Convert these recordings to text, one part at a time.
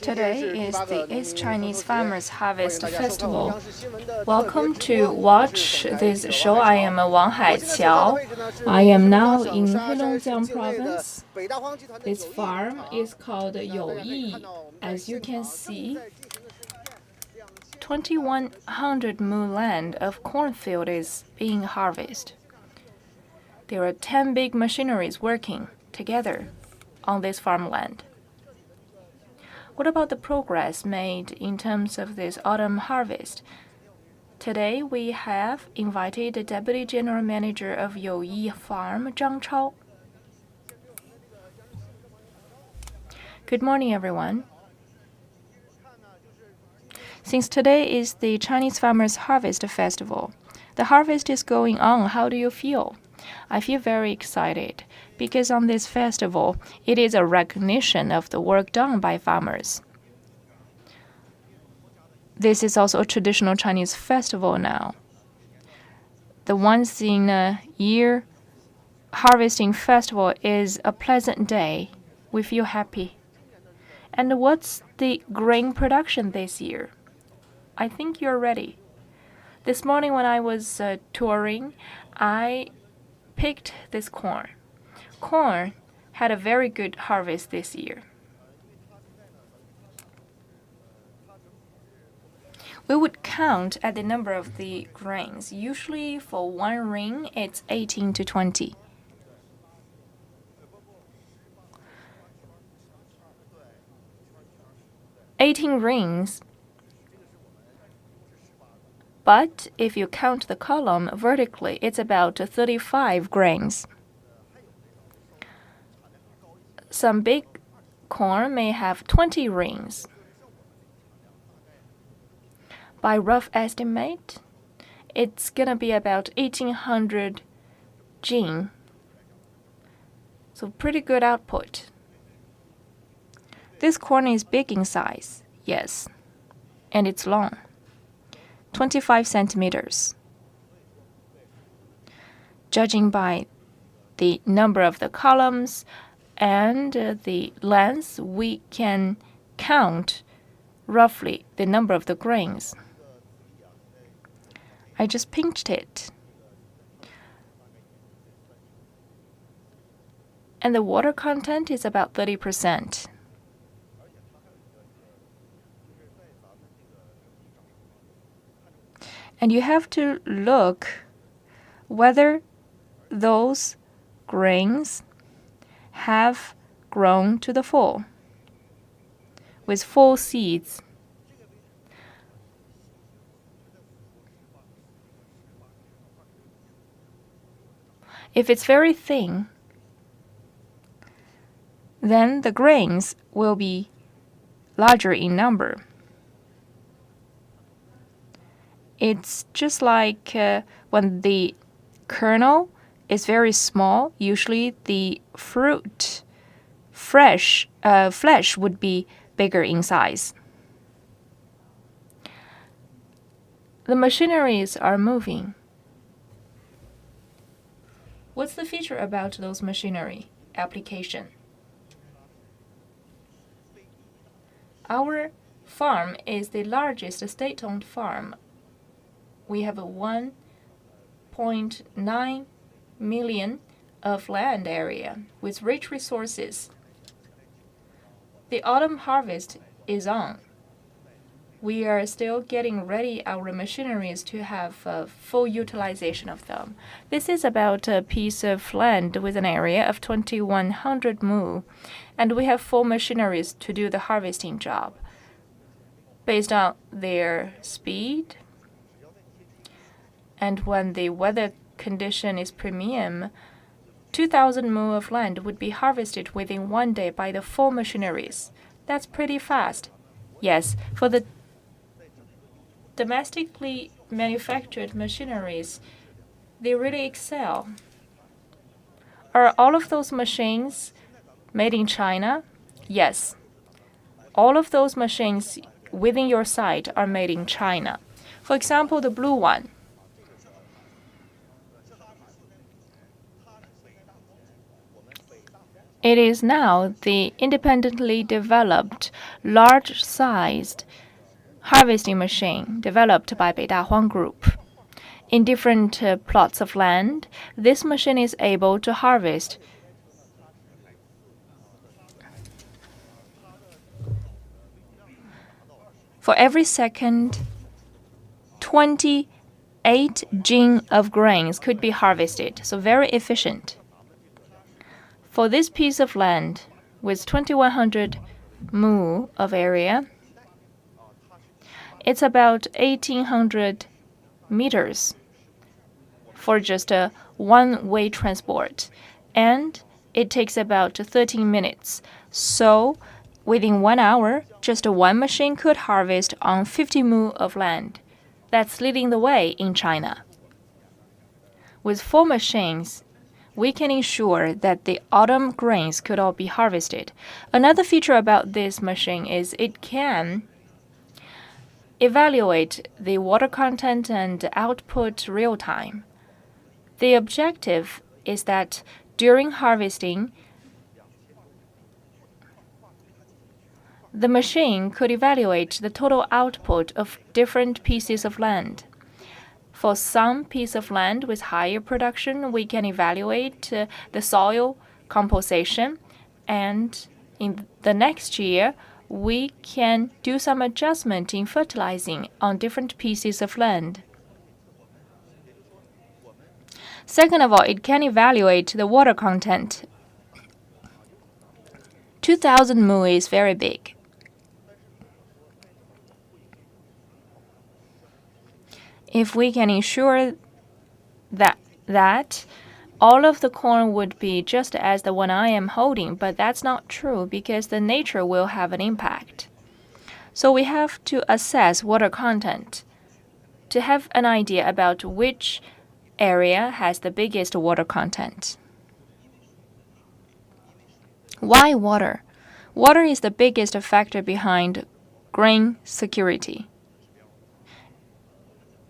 Today is the East Chinese Farmers Harvest Festival. Welcome to watch this show. I am Wang Haiqiao. I am now in Heilongjiang Province. This farm is called Youyi. As you can see, 2,100 mu land of cornfield is being harvested. There are 10 big machineries working together on this farmland. What about the progress made in terms of this autumn harvest? Today we have invited the Deputy General Manager of Youyi Farm, Zhang Chao. Good morning, everyone. Since today is the Chinese Farmers Harvest Festival, the harvest is going on. How do you feel? I feel very excited because on this festival, it is a recognition of the work done by farmers. This is also a traditional Chinese festival now. The once in a year harvesting festival is a pleasant day. We feel happy. And what's the grain production this year? I think you're ready. This morning when I was touring, I picked this corn. Corn had a very good harvest this year. We would count at the number of the grains. Usually for one ring, it's 18 to 20. "18 rings. But if you count the column vertically, it's about 35 grains. Some big corn may have 20 rings. By rough estimate, it's gonna be about 1,800 jin. So pretty good output. This corn is big in size, yes, and it's long. 25 centimeters. Judging by the number of the columns and the length, we can count roughly the number of the grains. I just pinched it. And the water content is about 30%. And you have to look whether those grains have grown to the full, with full seeds. If it's very thin, then the grains will be larger in number. It's just like when the kernel is very small, usually the flesh would be bigger in size. The machineries are moving. What's the feature about those machinery application? Our farm is the largest state-owned farm. We have a 1.9 million of land area with rich resources. The autumn harvest is on. We are still getting ready our machineries to have full utilization of them. This is about a piece of land with an area of 2,100 mu, and we have 4 machineries to do the harvesting job. Based on their speed, and when the weather condition is premium, 2,000 mu of land would be harvested within 1 day by the 4 machineries. That's pretty fast. Yes, for the domestically manufactured machineries, they really excel. Are all of those machines made in China? Yes. All of those machines within your site are made in China. For example, the blue one. It is now the independently developed, large-sized harvesting machine developed by Beida Huang Group. In different plots of land, this machine is able to harvest for every second 28 jin of grains could be harvested, so very efficient. For this piece of land with 2100 mu of area, it's about 1800 meters for just a one-way transport, and it takes about 13 minutes. So within 1 hour, just one machine could harvest on 50 mu of land. That's leading the way in China. With 4 machines, we can ensure that the autumn grains could all be harvested. Another feature about this machine is it can evaluate the water content and output real time. The objective is that during harvesting, the machine could evaluate the total output of different pieces of land. For some piece of land with higher production, we can evaluate the soil composition, and in the next year, we can do some adjustment in fertilizing on different pieces of land. Second of all, it can evaluate the water content. 2000 mu is very big. If we can ensure that all of the corn would be just as the one I am holding, but that's not true because the nature will have an impact. So we have to assess water content to have an idea about which area has the biggest water content. Why water? Water is the biggest factor behind grain security.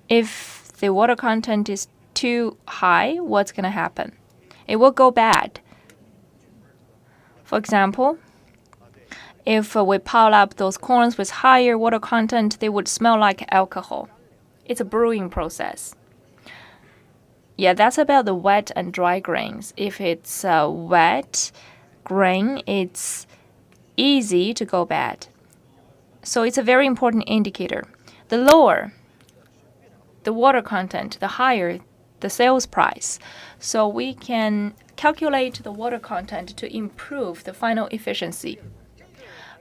If the water content is too high, what's going to happen? It will go bad. For example, if we pile up those corns with higher water content, they would smell like alcohol. It's a brewing process. Yeah, that's about the wet and dry grains. If it's wet grain, it's easy to go bad. So it's a very important indicator. The lower the water content, the higher the sales price. So we can calculate the water content to improve the final efficiency.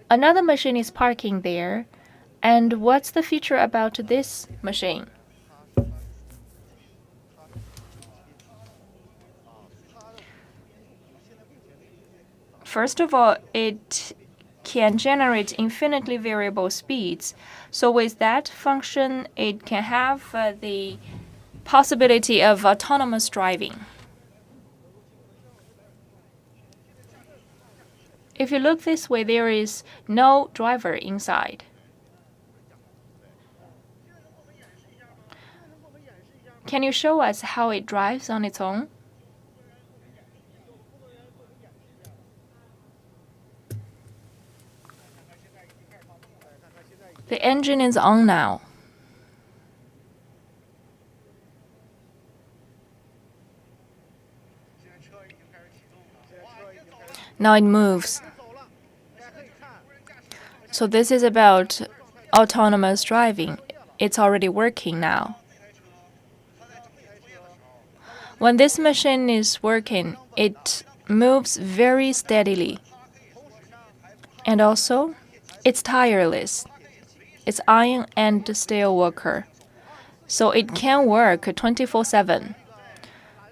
Another machine is parking there. And what's the feature about this machine? First of all, it can generate infinitely variable speeds. So with that function, it can have the possibility of autonomous driving. If you look this way, there is no driver inside. Can you show us how it drives on its own? The engine is on now. Now it moves. So this is about autonomous driving. It's already working now. When this machine is working, it moves very steadily. And also, it's tireless. It's iron and steel worker. So it can work 24/7.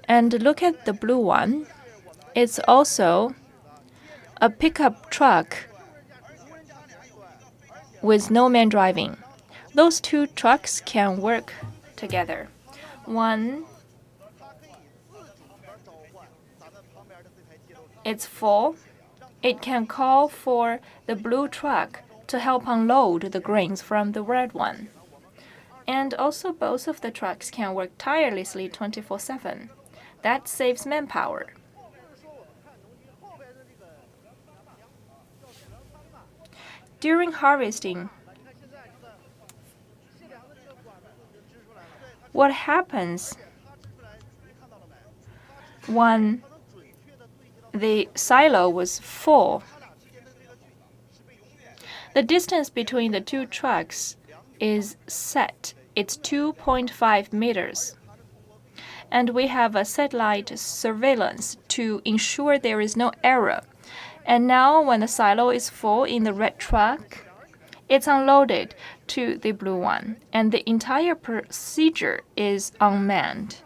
And look at the blue one. It's also a pickup truck with no man driving. Those two trucks can work together. One, it's full. It can call for the blue truck to help unload the grains from the red one. And also both of the trucks can work tirelessly 24/7. That saves manpower. During harvesting, what happens when the silo was full? The distance between the two trucks is set. It's 2.5 meters. And we have a satellite surveillance to ensure there is no error. And now when the silo is full in the red truck, it's unloaded to the blue one, and the entire procedure is unmanned.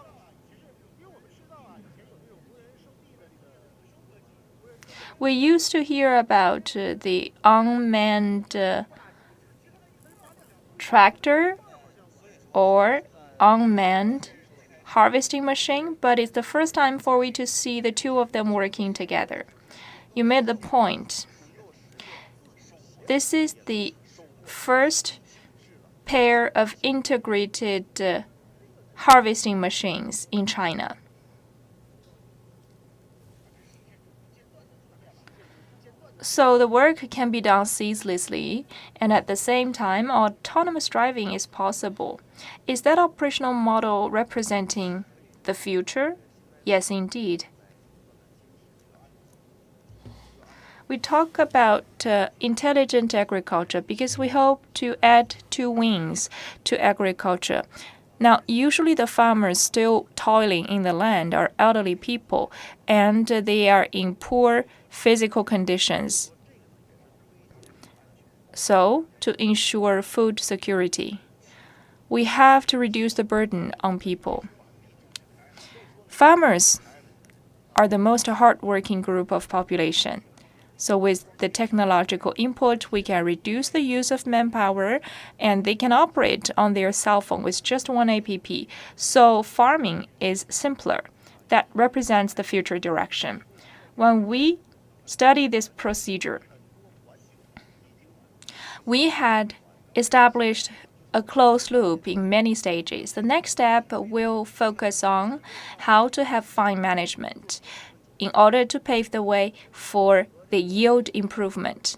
We used to hear about the unmanned tractor or unmanned harvesting machine, but it's the first time for we to see the two of them working together. You made the point. This is the first pair of integrated harvesting machines in China. So the work can be done ceaselessly, and at the same time, autonomous driving is possible. Is that operational model representing the future? Yes, indeed. We talk about intelligent agriculture because we hope to add two wings to agriculture. Now, usually the farmers still toiling in the land are elderly people, and they are in poor physical conditions. So, to ensure food security, we have to reduce the burden on people. Farmers are the most hardworking group of population. So with the technological input, we can reduce the use of manpower, and they can operate on their cell phone with just one app. So farming is simpler. That represents the future direction. When we study this procedure, we had established a closed loop in many stages. The next step will focus on how to have fine management in order to pave the way for the yield improvement.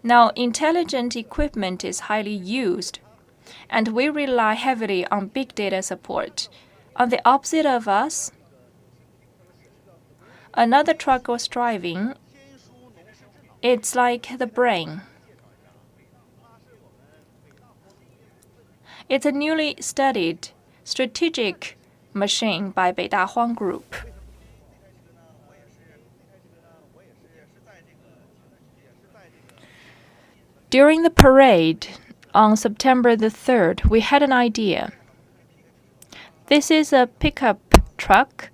Now, intelligent equipment is highly used, and we rely heavily on big data support. On the opposite of us, another truck was driving. It's like the brain. It's a newly studied strategic machine by Beida Huang Group. During the parade on September the 3rd, we had an idea. This is a pickup truck,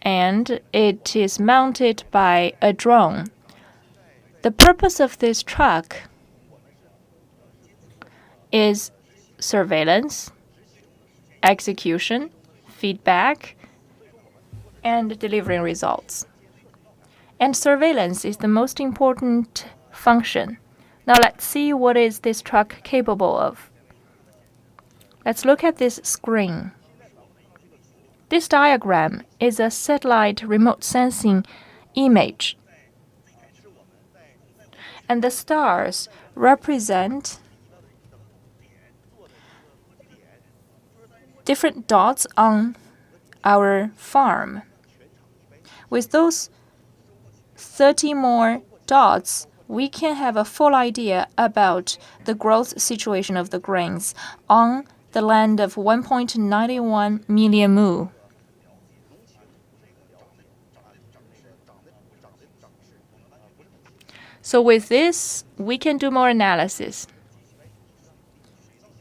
and it is mounted by a drone. The purpose of this truck is surveillance, execution, feedback, and delivering results. And surveillance is the most important function. Now let's see what is this truck capable of. Let's look at this screen. This diagram is a satellite remote sensing image. And the stars represent different dots on our farm. With those 30 more dots, we can have a full idea about the growth situation of the grains on the land of 1.91 million mu. So with this, we can do more analysis.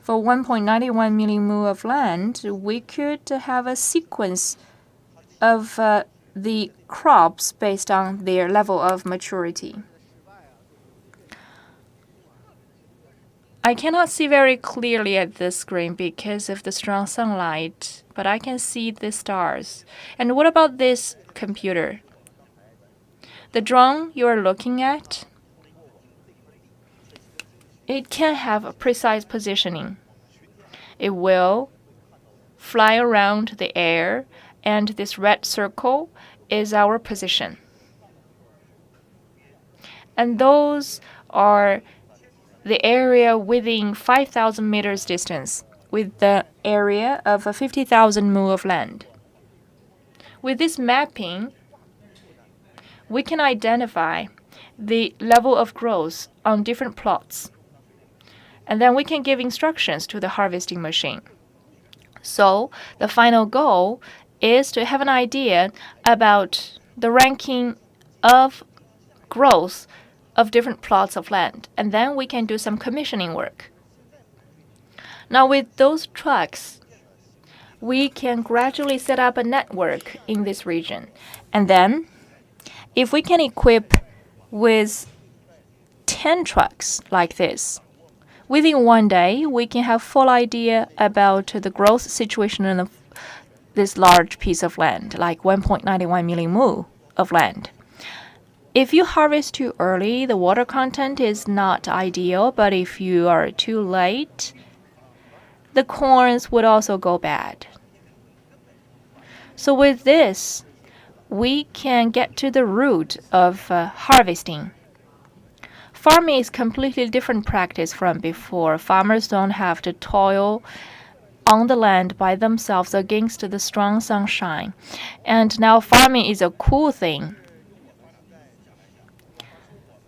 For 1.91 million mu of land, we could have a sequence of the crops based on their level of maturity. I cannot see very clearly at this screen because of the strong sunlight, but I can see the stars. And what about this computer? The drone you are looking at, it can have a precise positioning. It will fly around the air, and this red circle is our position. And those are the area within 5,000 meters distance with the area of 50,000 mu of land. With this mapping, we can identify the level of growth on different plots. And then we can give instructions to the harvesting machine. So the final goal is to have an idea about the ranking of growth of different plots of land. And then we can do some commissioning work. Now with those trucks, we can gradually set up a network in this region. And then if we can equip with 10 trucks like this, within one day, we can have full idea about the growth situation in this large piece of land, like 1.91 million mu of land. If you harvest too early, the water content is not ideal, but if you are too late, the corns would also go bad. So with this, we can get to the root of harvesting. Farming is completely different practice from before. Farmers don't have to toil on the land by themselves against the strong sunshine. And now farming is a cool thing.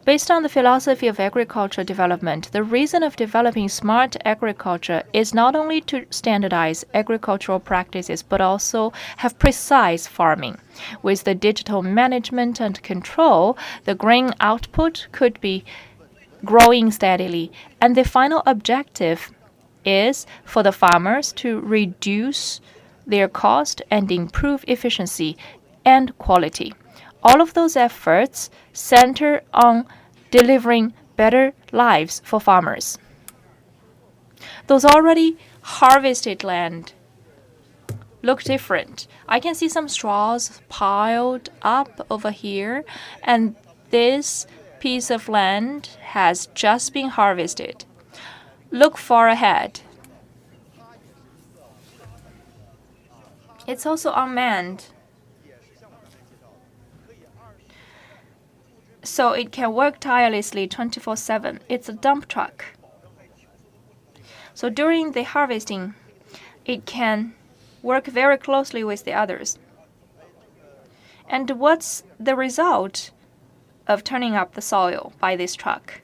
Based on the philosophy of agricultural development, the reason of developing smart agriculture is not only to standardize agricultural practices, but also have precise farming. With the digital management and control, the grain output could be growing steadily, and the final objective is for the farmers to reduce their cost and improve efficiency and quality. All of those efforts center on delivering better lives for farmers. Those already harvested land look different. I can see some straws piled up over here, and this piece of land has just been harvested. Look far ahead. It's also unmanned, so it can work tirelessly 24/7. It's a dump truck. So during the harvesting, it can work very closely with the others. And what's the result of turning up the soil by this truck?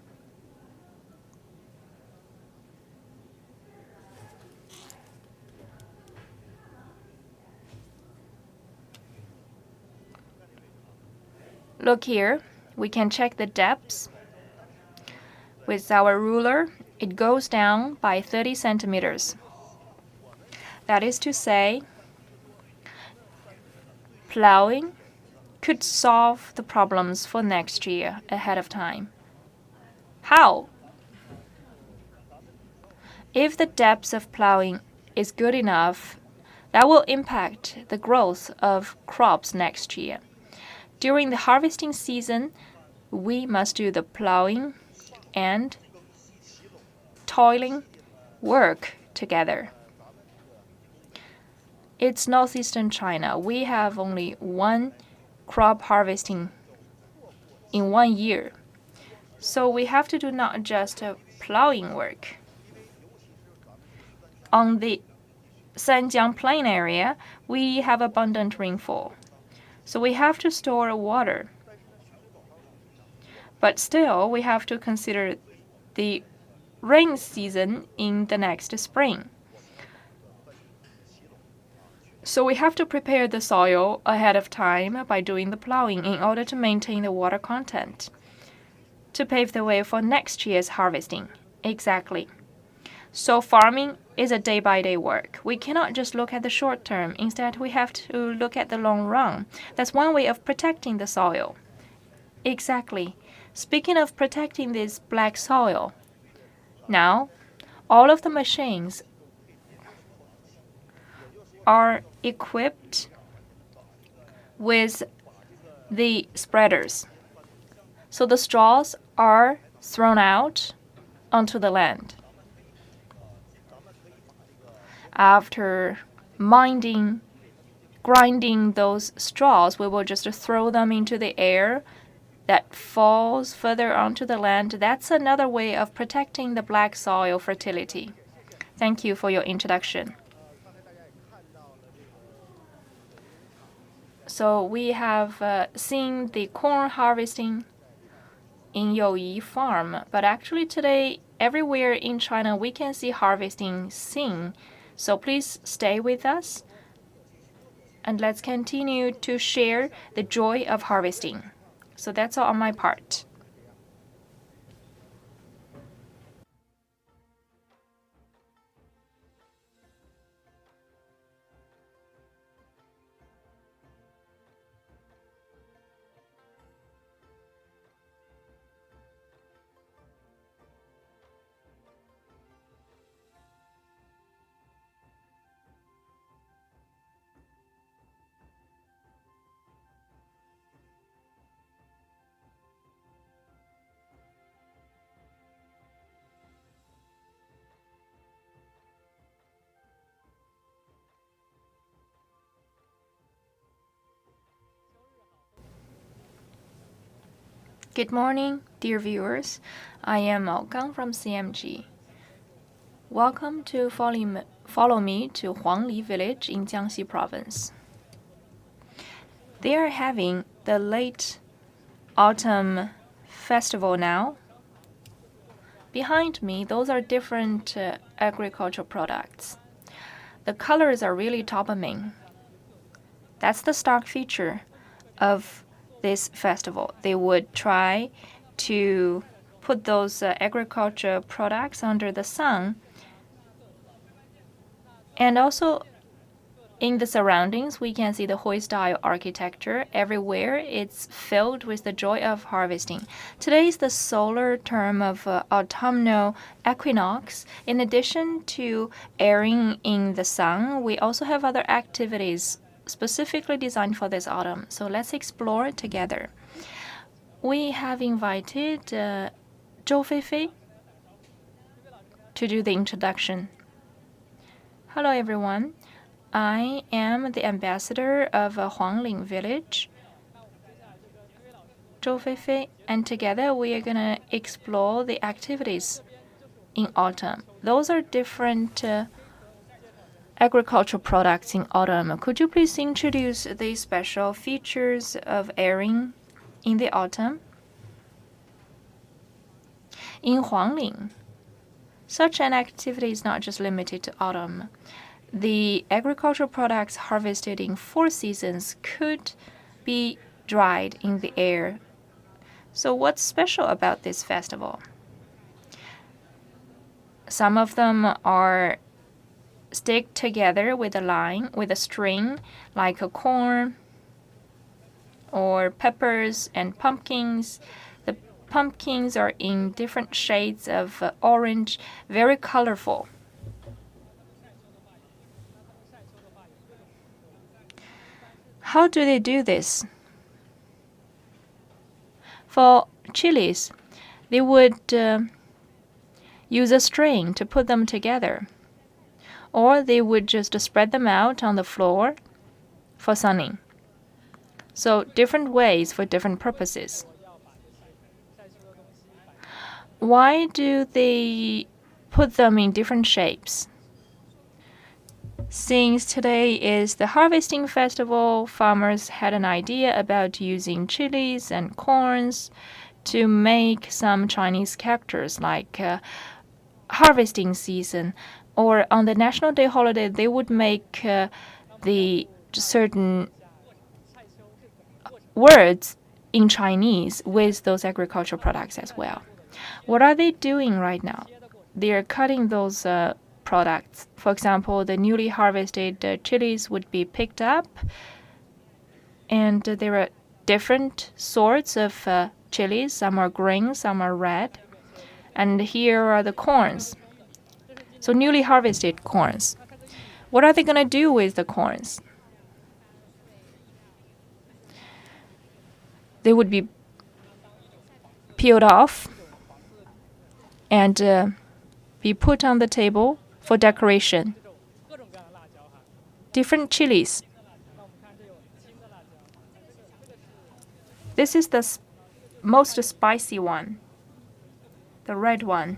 Look here. We can check the depths. With our ruler, it goes down by 30 centimeters. That is to say, plowing could solve the problems for next year ahead of time. How? If the depth of plowing is good enough, that will impact the growth of crops next year. During the harvesting season, we must do the plowing and toiling work together. It's northeastern China. We have only one crop harvesting in 1 year. So we have to do not just plowing work. On the Sanjiang Plain area, we have abundant rainfall. So we have to store water. But still, we have to consider the rain season in the next spring. So we have to prepare the soil ahead of time by doing the plowing in order to maintain the water content, to pave the way for next year's harvesting. Exactly. So farming is a day-by-day work. We cannot just look at the short term. Instead, we have to look at the long run. That's one way of protecting the soil. Exactly. Speaking of protecting this black soil, now all of the machines are equipped with the spreaders. So the straws are thrown out onto the land. After grinding those straws, we will just throw them into the air that falls further onto the land, that's another way of protecting the black soil fertility. Thank you for your introduction. So we have seen the corn harvesting in Youyi farm, but actually today everywhere in China we can see harvesting seen. So please stay with us and let's continue to share the joy of harvesting. So that's all on my part. Good morning, dear viewers. I am Mao Gang from CMG. Welcome to follow me to Huangli village in Jiangxi province. They are having the late autumn festival now. Behind me, those are different agricultural products. The colors are really top-of-mind. That's the stock feature of this festival. They would try to put those agriculture products under the sun. And also in the surroundings, we can see the Hui style architecture. Everywhere it's filled with the joy of harvesting. Today is the solar term of Autumnal Equinox. In addition to airing in the sun, we also have other activities specifically designed for this autumn. So let's explore together. We have invited Zhou Feifei to do the introduction. Hello everyone. I am the ambassador of Huangling village, Zhou Feifei, and together we are going to explore the activities in autumn. Those are different agricultural products in autumn. Could you please introduce the special features of airing in the autumn? In Huangling, such an activity is not just limited to autumn. The agricultural products harvested in 4 seasons could be dried in the air. So what's special about this festival? Some of them are stick together with a string, like a corn or peppers and pumpkins. The pumpkins are in different shades of orange, very colorful. How do they do this? For chilies, they would use a string to put them together. Or they would just spread them out on the floor for sunning. So different ways for different purposes. Why do they put them in different shapes? Since today is the harvesting festival, farmers had an idea about using chilies and corns to make some Chinese characters like harvesting season. Or on the National Day holiday, they would make the certain words in Chinese with those agricultural products as well. What are they doing right now? They are cutting those products. For example, the newly harvested chilies would be picked up, and there are different sorts of chilies. Some are green, some are red. And here are the corns. So newly harvested corns. What are they going to do with the corns? They would be peeled off and be put on the table for decoration. Different chilies. This is the most spicy one, the red one.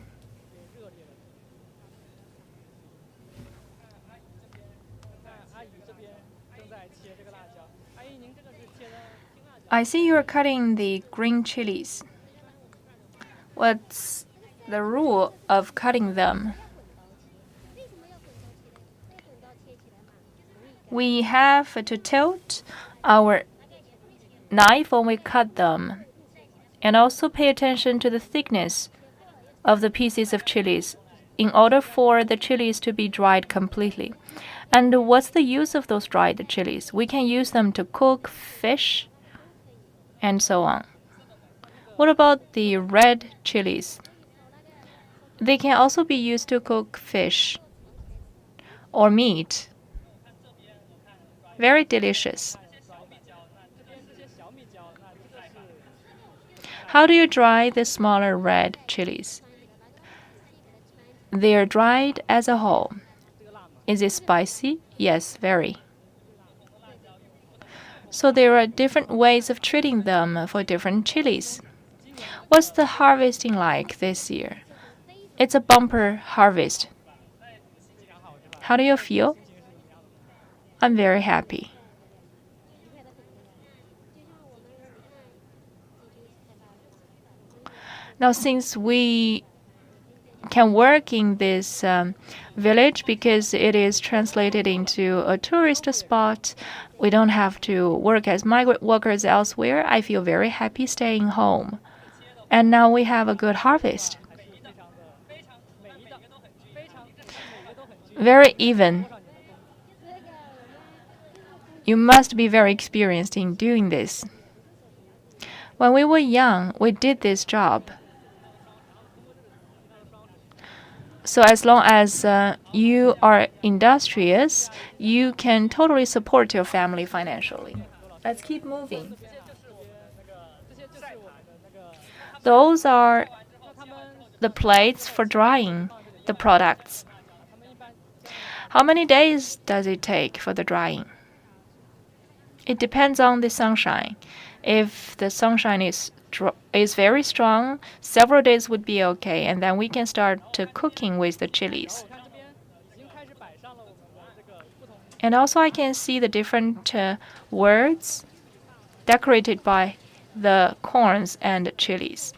I see you're cutting the green chilies. What's the rule of cutting them? We have to tilt our knife when we cut them, and also pay attention to the thickness of the pieces of chilies in order for the chilies to be dried completely. And what's the use of those dried chilies? We can use them to cook fish and so on. What about the red chilies? They can also be used to cook fish or meat. Very delicious. How do you dry the smaller red chilies? They are dried as a whole. Is it spicy? Yes, very. So there are different ways of treating them for different chilies. What's the harvesting like this year? It's a bumper harvest. How do you feel? I'm very happy. Now, since we can work in this village because it is translated into a tourist spot, we don't have to work as migrant workers elsewhere. I feel very happy staying home. And now we have a good harvest. Very even. You must be very experienced in doing this. When we were young, we did this job. So as long as you are industrious, you can totally support your family financially. Let's keep moving. Those are the plates for drying the products. How many days does it take for the drying? It depends on the sunshine. If the sunshine is very strong, several days would be okay, and then we can start cooking with the chilies. And also I can see the different words decorated by the corns and chilies.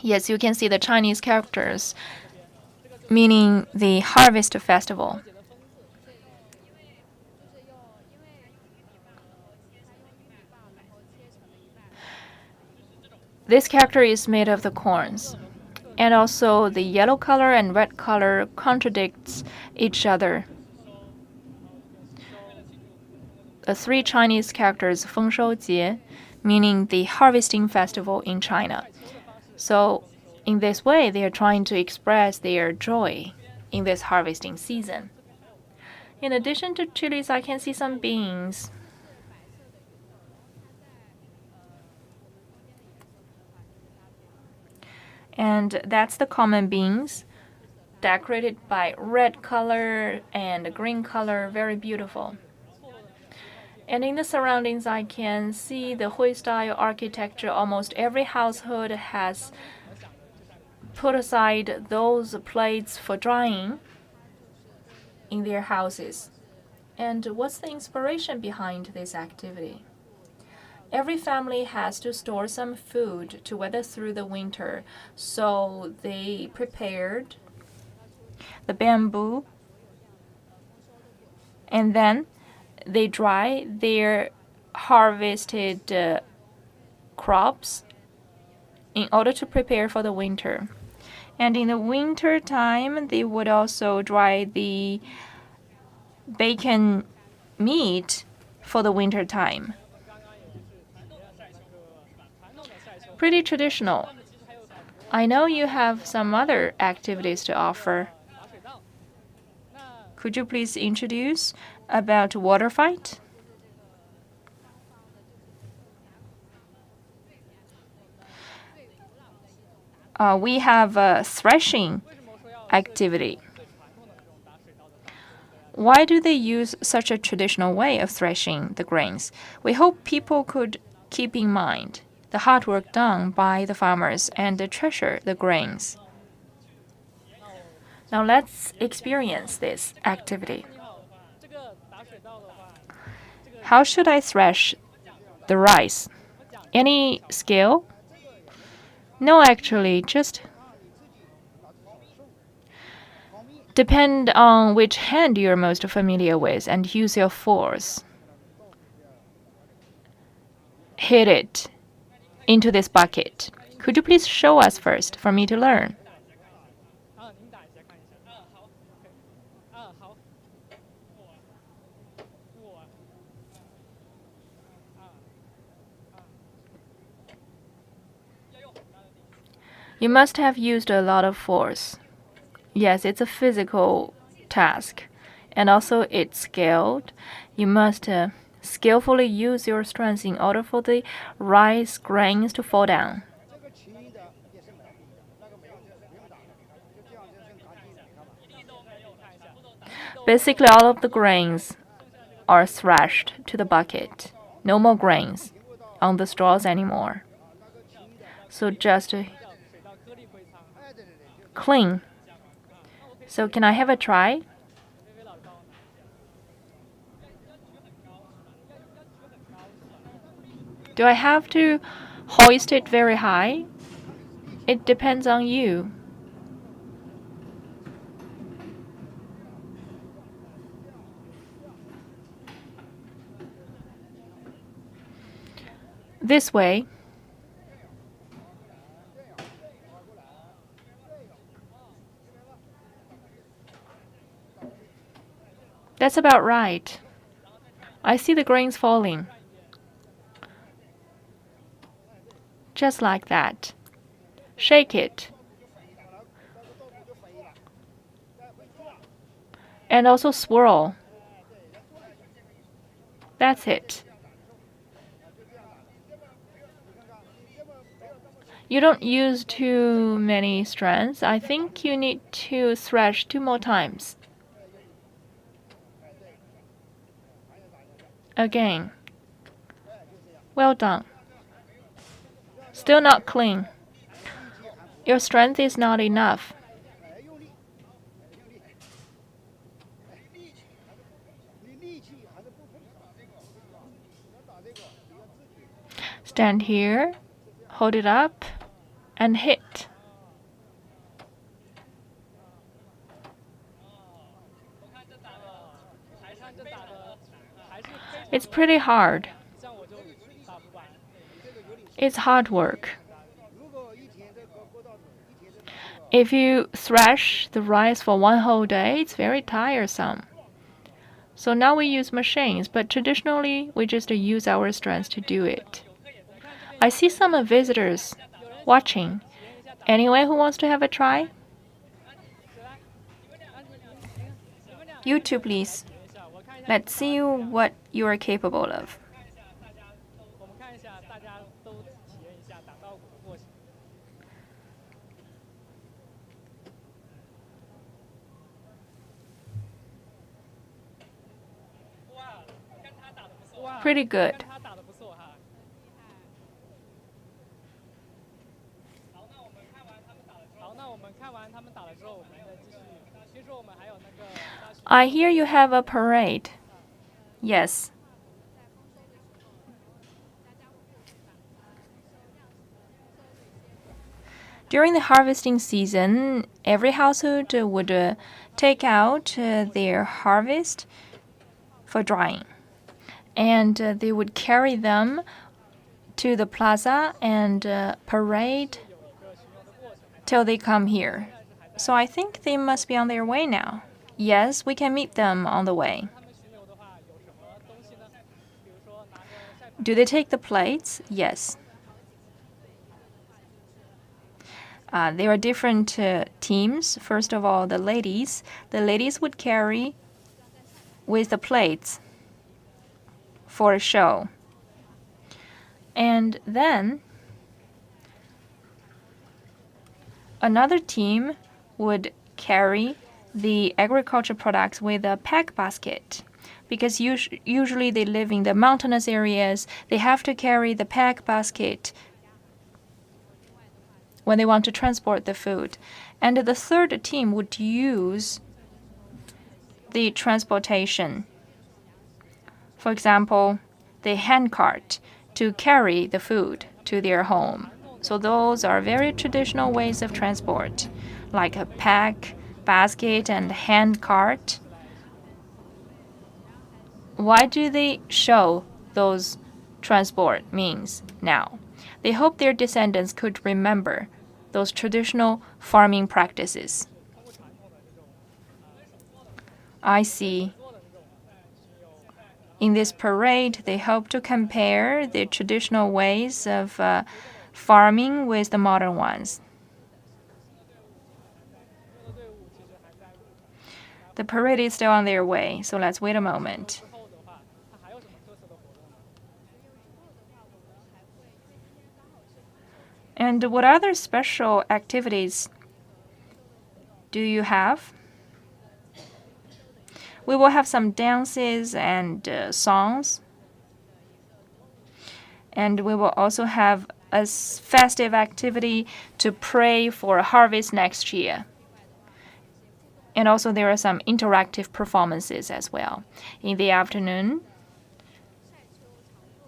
Yes, you can see the Chinese characters, meaning the harvest festival. This character is made of the corns. And also the yellow color and red color contradicts each other. The three Chinese characters, 丰收节, meaning the harvesting festival in China. So in this way, they are trying to express their joy in this harvesting season. In addition to chilies, I can see some beans. And that's the common beans, decorated by red color and green color, very beautiful. And in the surroundings, I can see the Hui-style architecture. Almost every household has put aside those plates for drying in their houses. And what's the inspiration behind this activity? Every family has to store some food to weather through the winter, so they prepared the bamboo, and then they dry their harvested crops in order to prepare for the winter. And in the winter time, they would also dry the bacon meat for the winter time. Pretty traditional. I know you have some other activities to offer. Could you please introduce about water fight? We have a threshing activity. Why do they use such a traditional way of threshing the grains? We hope people could keep in mind the hard work done by the farmers and treasure the grains. Now let's experience this activity. How should I thresh the rice? Any skill? No, actually, just depend on which hand you're most familiar with and use your force. Hit it into this bucket. Could you please show us first for me to learn? You must have used a lot of force. Yes, it's a physical task, and also it's skilled. You must skillfully use your strength in order for the rice grains to fall down. Basically, all of the grains are thrashed to the bucket. No more grains on the straws anymore. So just clean. So can I have a try? Do I have to hoist it very high? It depends on you. This way. That's about right. I see the grains falling. Just like that. Shake it. And also swirl. That's it. You don't use too many strands. I think you need to thresh 2 more times. Again. Well done. Still not clean. Your strength is not enough. Stand here, hold it up, and hit. It's pretty hard. It's hard work. If you thresh the rice for 1 whole day, it's very tiresome. So now we use machines, but traditionally we just use our strength to do it. I see some visitors watching. Anyone who wants to have a try? You too, please. Let's see what you are capable of. Pretty good. I hear you have a parade. Yes. During the harvesting season, every household would take out their harvest for drying. And they would carry them to the plaza and parade till they come here. So I think they must be on their way now. Yes, we can meet them on the way. Do they take the plates? Yes. There are different teams. First of all, the ladies. The ladies would carry with the plates for a show. And then another team would carry the agriculture products with a pack basket. Because usually they live in the mountainous areas, they have to carry the pack basket when they want to transport the food. And the third team would use the transportation. For example, the handcart to carry the food to their home. So those are very traditional ways of transport, like a pack, basket, and handcart. Why do they show those transport means now? They hope their descendants could remember those traditional farming practices. I see. In this parade, they hope to compare the traditional ways of farming with the modern ones. The parade is still on their way, so let's wait a moment. And what other special activities do you have? We will have some dances and songs. And we will also have a festive activity to pray for a harvest next year. And also there are some interactive performances as well. In the afternoon,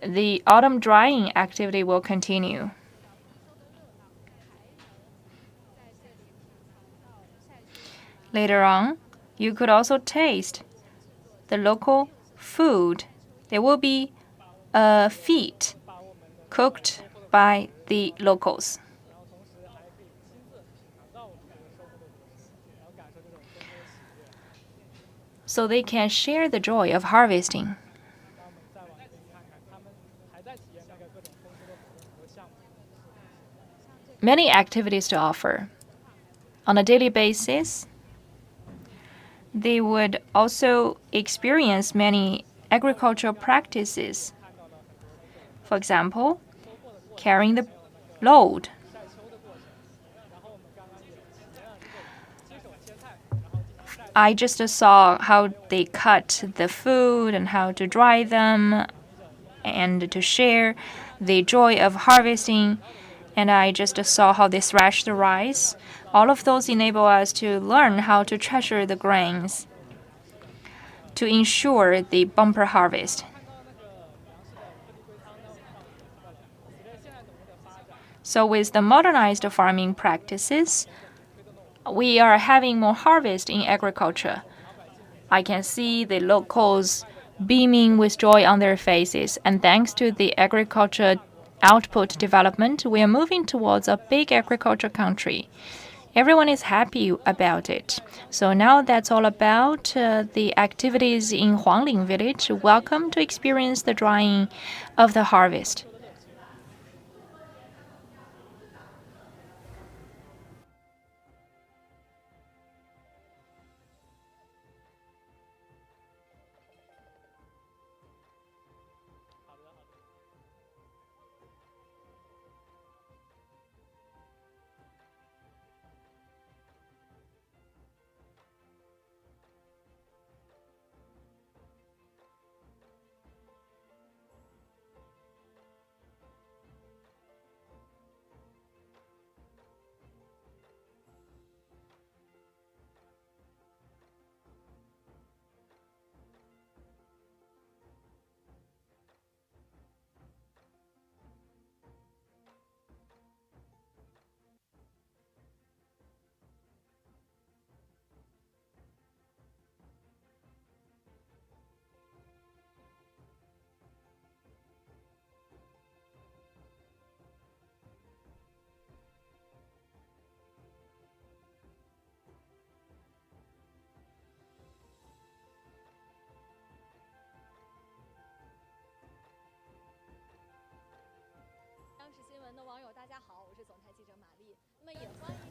the autumn drying activity will continue. Later on, you could also taste the local food. There will be a feast cooked by the locals. So they can share the joy of harvesting. Many activities to offer. On a daily basis, they would also experience many agricultural practices. For example, carrying the load. I just saw how they cut the food and how to dry them and to share the joy of harvesting. And I just saw how they thresh the rice. All of those enable us to learn how to treasure the grains to ensure the bumper harvest. So with the modernized farming practices, we are having more harvest in agriculture. I can see the locals beaming with joy on their faces, and thanks to the agriculture output development, we are moving towards a big agriculture country. Everyone is happy about it. So now that's all about the activities in Huangling village. Welcome to experience the drying of the harvest.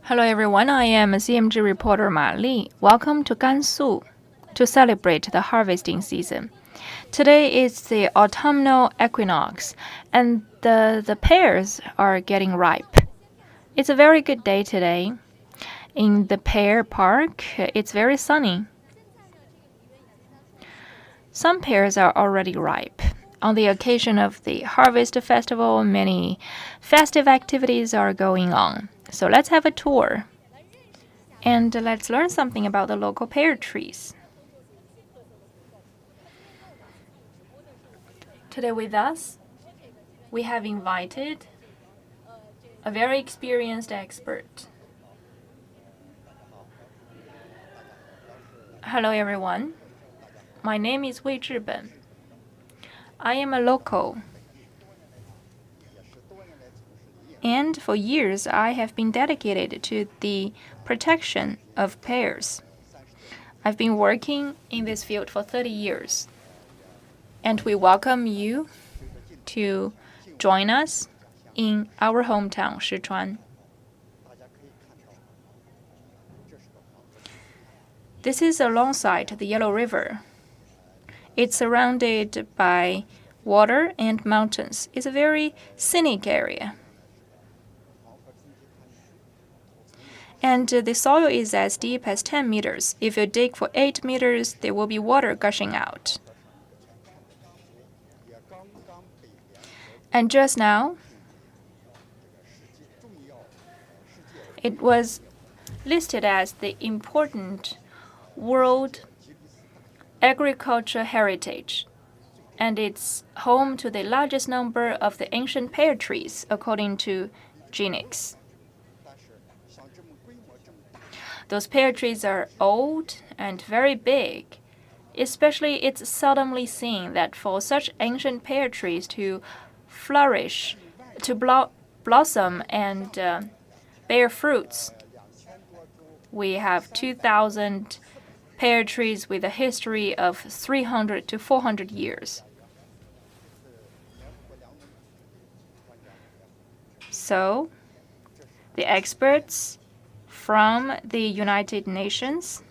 Hello everyone, I am CMG reporter Ma Li. Welcome to Gansu to celebrate the harvesting season. Today is the autumnal equinox and the pears are getting ripe. It's a very good day today. In the pear park, it's very sunny. Some pears are already ripe On the occasion of the Harvest Festival, many festive activities are going on. So let's have a tour. And let's learn something about the local pear trees. Today with us, we have invited a very experienced expert. Hello everyone. My name is Wei Zhiben. I am a local. And for years, I have been dedicated to the protection of pears. I've been working in this field for 30 years. And we welcome you to join us in our hometown, Sichuan. This is alongside the Yellow River. It's surrounded by water and mountains. It's a very scenic area. And the soil is as deep as 10 meters. If you dig for 8 meters, there will be water gushing out. And just now, it was listed as the important World Agriculture Heritage, and it's home to the largest number of the ancient pear trees, according to Genix. Those pear trees are old and very big. Especially, it's seldomly seen that for such ancient pear trees to flourish, to blossom and bear fruits. We have 2,000 pear trees with a history of 300 to 400 years. So, the experts from the United Nations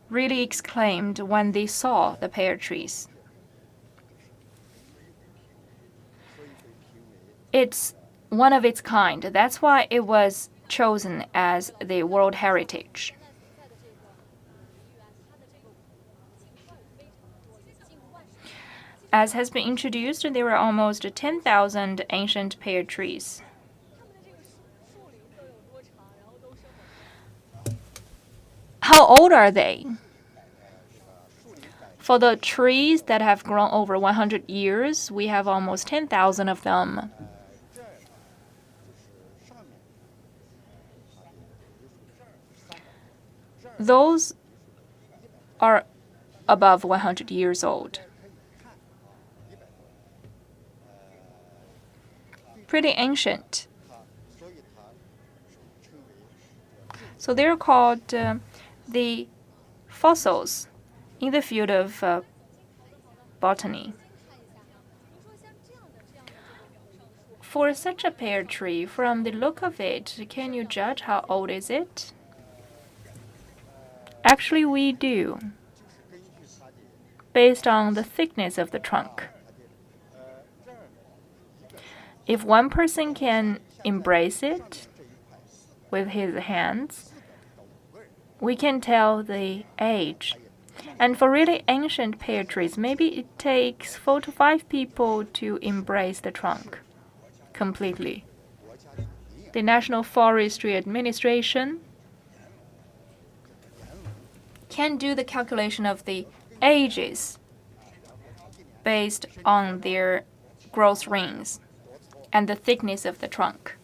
really exclaimed when they saw the pear trees. It's one of its kind. That's why it was chosen as the World Heritage. As has been introduced, there are almost 10,000 ancient pear trees. How old are they? For the trees that have grown over 100 years, we have almost 10,000 of them. Those are above 100 years old. Pretty ancient. So they're called the fossils in the field of botany. For such a pear tree, from the look of it, can you judge how old is it? Actually, we do, based on the thickness of the trunk. If one person can embrace it with his hands, we can tell the age. And for really ancient pear trees, maybe it takes 4 to 5 people to embrace the trunk completely. The National Forestry Administration can do the calculation of the ages based on their growth rings and the thickness of the trunk.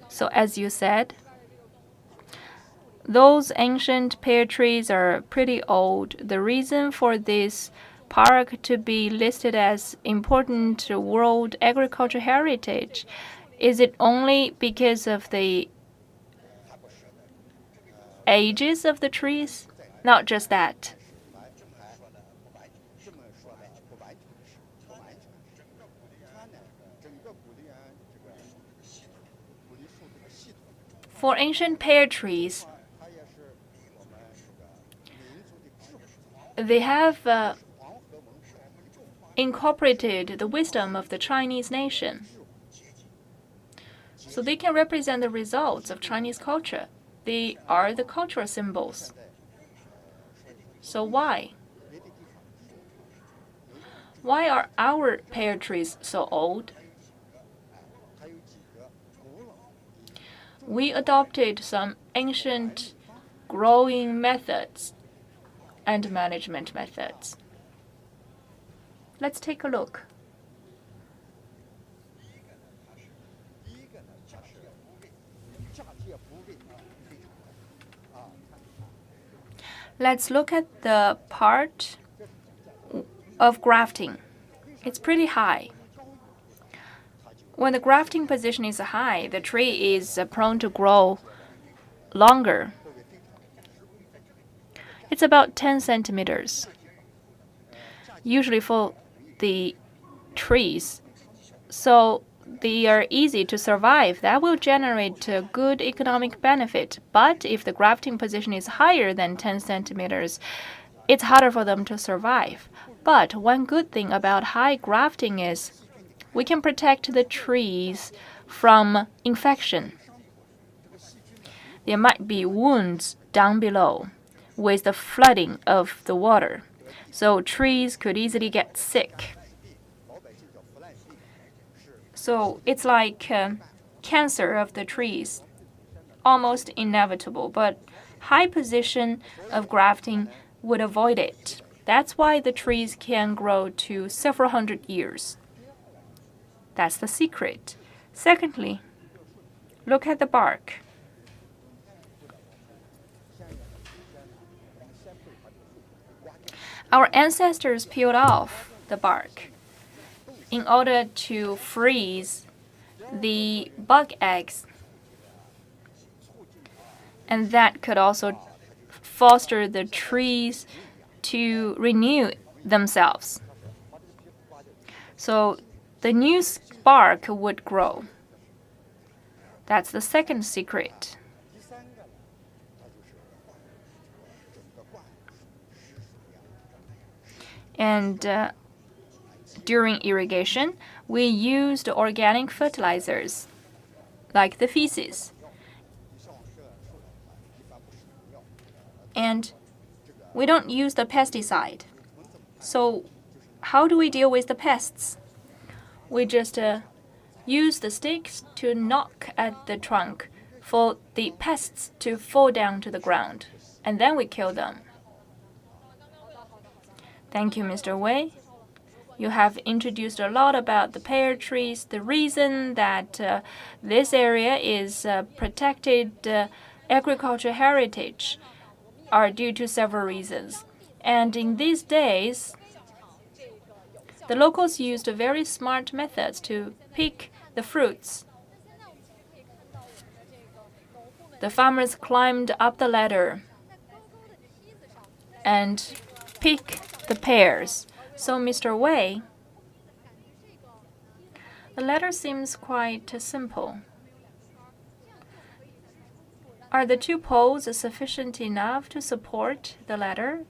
So as you said, those ancient pear trees are pretty old. The reason for this park to be listed as important World Agriculture Heritage, is it only because of the ages of the trees? Not just that. For ancient pear trees, they have incorporated the wisdom of the Chinese nation. So they can represent the results of Chinese culture. They are the cultural symbols. So why? Why are our pear trees so old? We adopted some ancient growing methods and management methods. Let's take a look. Let's look at the part of grafting. It's pretty high. When the grafting position is high, the tree is prone to grow longer. It's about 10 centimeters. Usually for the trees, so they are easy to survive. That will generate a good economic benefit. But if the grafting position is higher than 10 centimeters, it's harder for them to survive. But one good thing about high grafting is we can protect the trees from infection. There might be wounds down below with the flooding of the water, so trees could easily get sick. So it's like cancer of the trees, almost inevitable, but high position of grafting would avoid it. That's why the trees can grow to several hundred years. That's the secret. Secondly, look at the bark. Our ancestors peeled off the bark in order to freeze the bug eggs. And that could also foster the trees to renew themselves. So the new bark would grow. That's the second secret. And during irrigation, we used organic fertilizers, like the feces. And we don't use the pesticide. So how do we deal with the pests? We just use the sticks to knock at the trunk for the pests to fall down to the ground, and then we kill them. Thank you, Mr. Wei. You have introduced a lot about the pear trees, the reason that this area is protected agricultural heritage are due to several reasons. And in these days, the locals used very smart methods to pick the fruits. The farmers climbed up the ladder and picked the pears. So, Mr. Wei, the ladder seems quite simple. Are the two poles sufficient enough to support the ladder?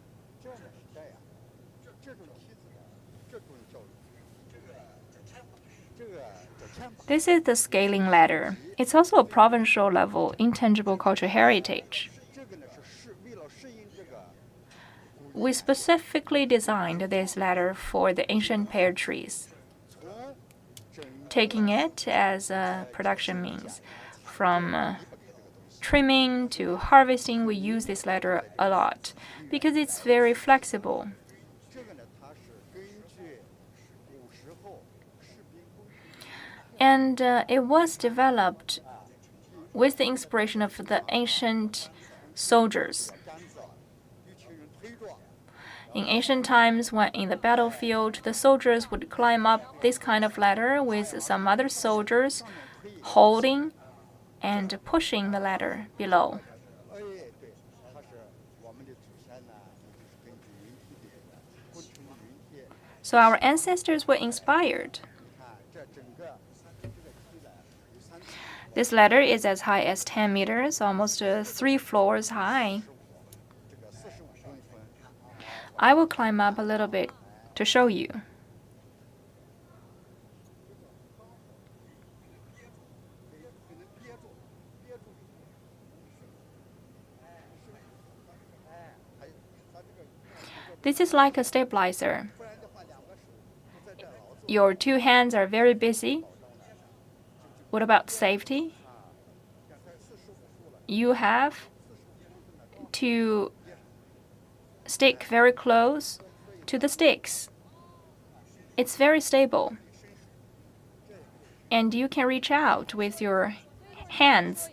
This is the scaling ladder. It's also a provincial level intangible cultural heritage. We specifically designed this ladder for the ancient pear trees, taking it as a production means. From trimming to harvesting, we use this ladder a lot because it's very flexible. And it was developed with the inspiration of the ancient soldiers. In ancient times, when in the battlefield, the soldiers would climb up this kind of ladder with some other soldiers holding and pushing the ladder below. So our ancestors were inspired. This ladder is as high as 10 meters, almost 3 floors high. I will climb up a little bit to show you. This is like a stabilizer. Your two hands are very busy. What about safety? You have to stick very close to the sticks. It's very stable. And you can reach out with your hands.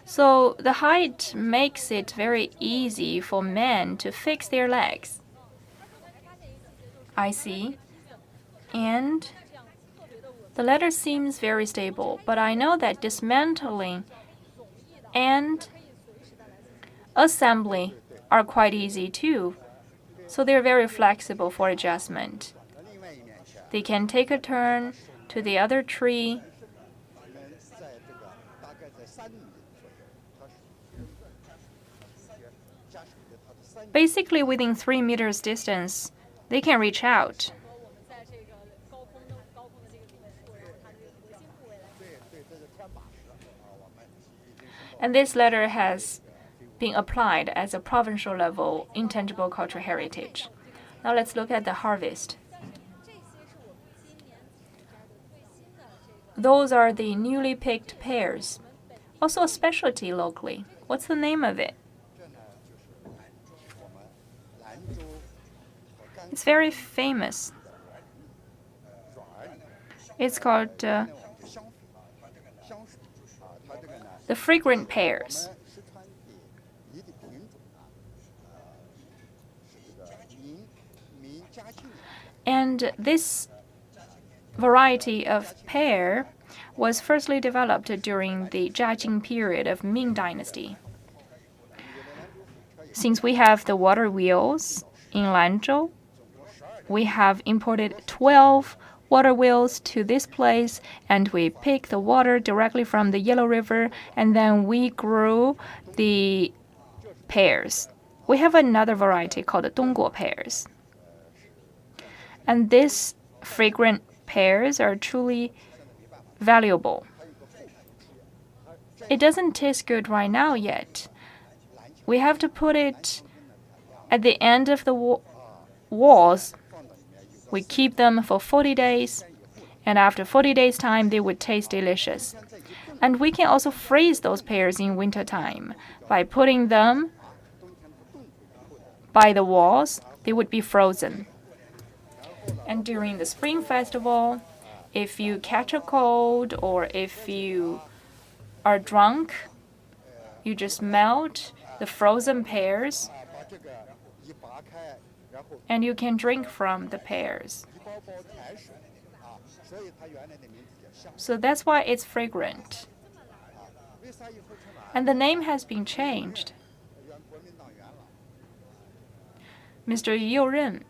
So the height makes it very easy for men to fix their legs. I see. And the ladder seems very stable, but I know that dismantling and assembly are quite easy too. So they're very flexible for adjustment. They can take a turn to the other tree. Basically, within 3 meters distance, they can reach out. And this ladder has been applied as a provincial level intangible cultural heritage. Now let's look at the harvest. Those are the newly picked pears, also a specialty locally. What's the name of it? It's very famous. It's called the fragrant pears. And this variety of pear was firstly developed during the Jiaqing period of Ming Dynasty. Since we have the water wheels in Lanzhou, we have imported 12 water wheels to this place, and we pick the water directly from the Yellow River, and then we grew the pears. We have another variety called the Dongguo pears. And these fragrant pears are truly valuable. It doesn't taste good right now yet. We have to put it at the end of the walls. We keep them for 40 days, and after 40 days' time, they would taste delicious. And we can also freeze those pears in winter time by putting them by the walls. They would be frozen. And during the Spring Festival, if you catch a cold or if you are drunk, you just melt the frozen pears and you can drink from the pears. So that's why it's fragrant. And the name has been changed. Mr. Yu Ren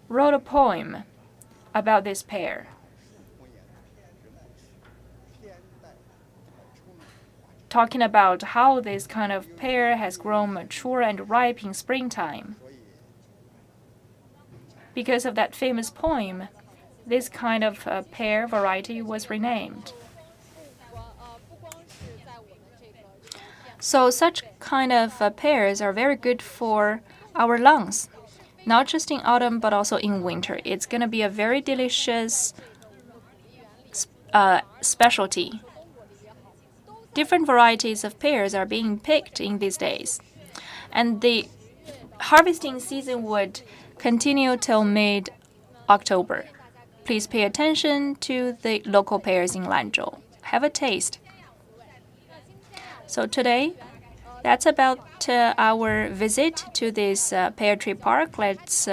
wrote a poem about this pear. Talking about how this kind of pear has grown mature and ripe in springtime. Because of that famous poem, this kind of pear variety was renamed. So such kind of pears are very good for our lungs, not just in autumn but also in winter. It's going to be a very delicious specialty. Different varieties of pears are being picked in these days, and the harvesting season would continue till mid-October. Please pay attention to the local pears in Lanzhou. Have a taste. So today, that's about our visit to this pear tree park. Let's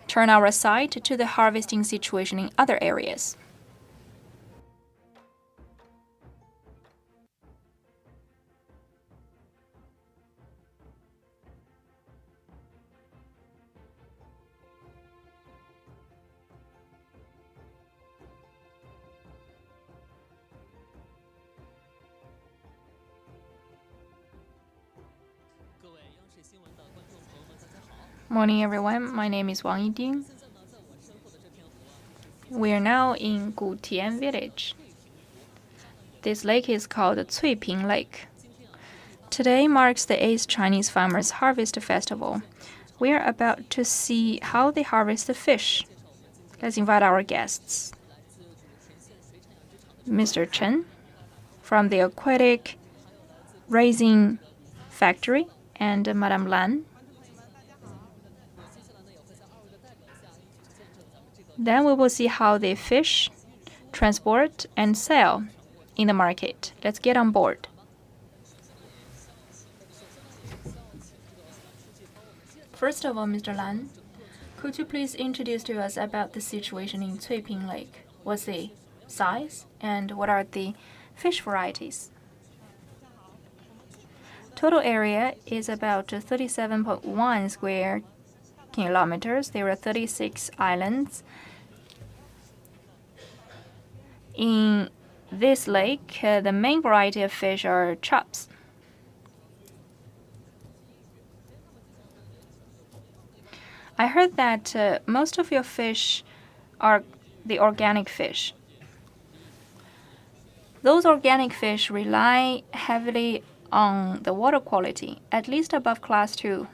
turn our sight to the harvesting situation in other areas. Morning, everyone. My name is Wang Yiding. We are now in Gutian village. This lake is called Cuiping Lake. Today marks the 8th Chinese Farmers Harvest Festival. We are about to see how they harvest the fish. Let's invite our guests. Mr. Chen from the Aquatic Raising Factory and Madame Lan. Then we will see how they fish, transport, and sell in the market. Let's get on board. First of all, Mr. Lan, could you please introduce to us about the situation in Cuiping Lake? What's the size and what are the fish varieties? Total area is about 37.1 square kilometers. There are 36 islands. In this lake, the main variety of fish are chops. I heard that most of your fish are the organic fish. Those organic fish rely heavily on the water quality, at least above class 2.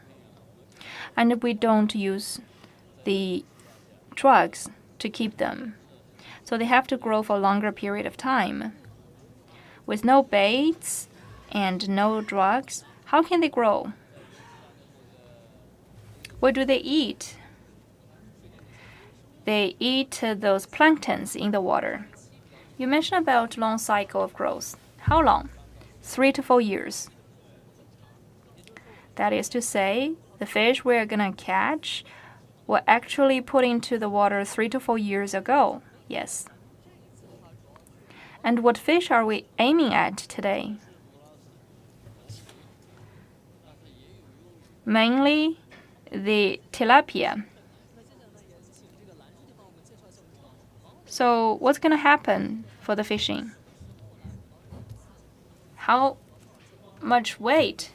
And we don't use the drugs to keep them. So they have to grow for a longer period of time. With no baits and no drugs, how can they grow? What do they eat? They eat those planktons in the water. You mentioned about long cycle of growth. How long? 3 to 4 years. That is to say, the fish we're gonna catch were actually put into the water 3 to 4 years ago. Yes. And what fish are we aiming at today? Mainly the tilapia. So what's going to happen for the fishing? How much weight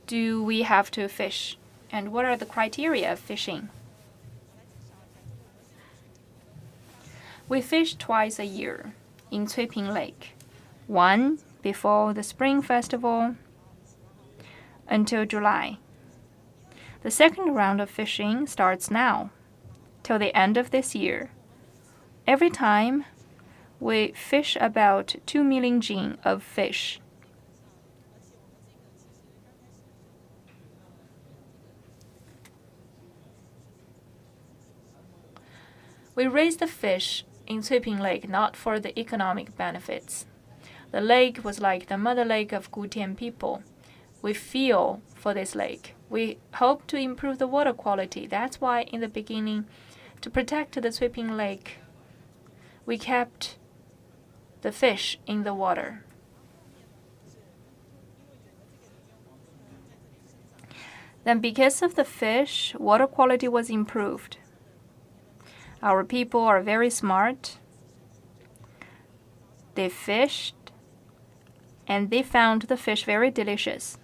do we have to fish? And what are the criteria of fishing? We fish twice a year in Cuiping Lake. One before the Spring Festival until July. The second round of fishing starts now, till the end of this year. Every time, we fish about 2 million jin of fish. We raise the fish in Cuiping Lake not for the economic benefits. The lake was like the mother lake of Gutian people. We feel for this lake. We hope to improve the water quality. That's why in the beginning, to protect the Cuiping Lake, we kept the fish in the water. Then because of the fish, water quality was improved. Our people are very smart. They fished and they found the fish very delicious.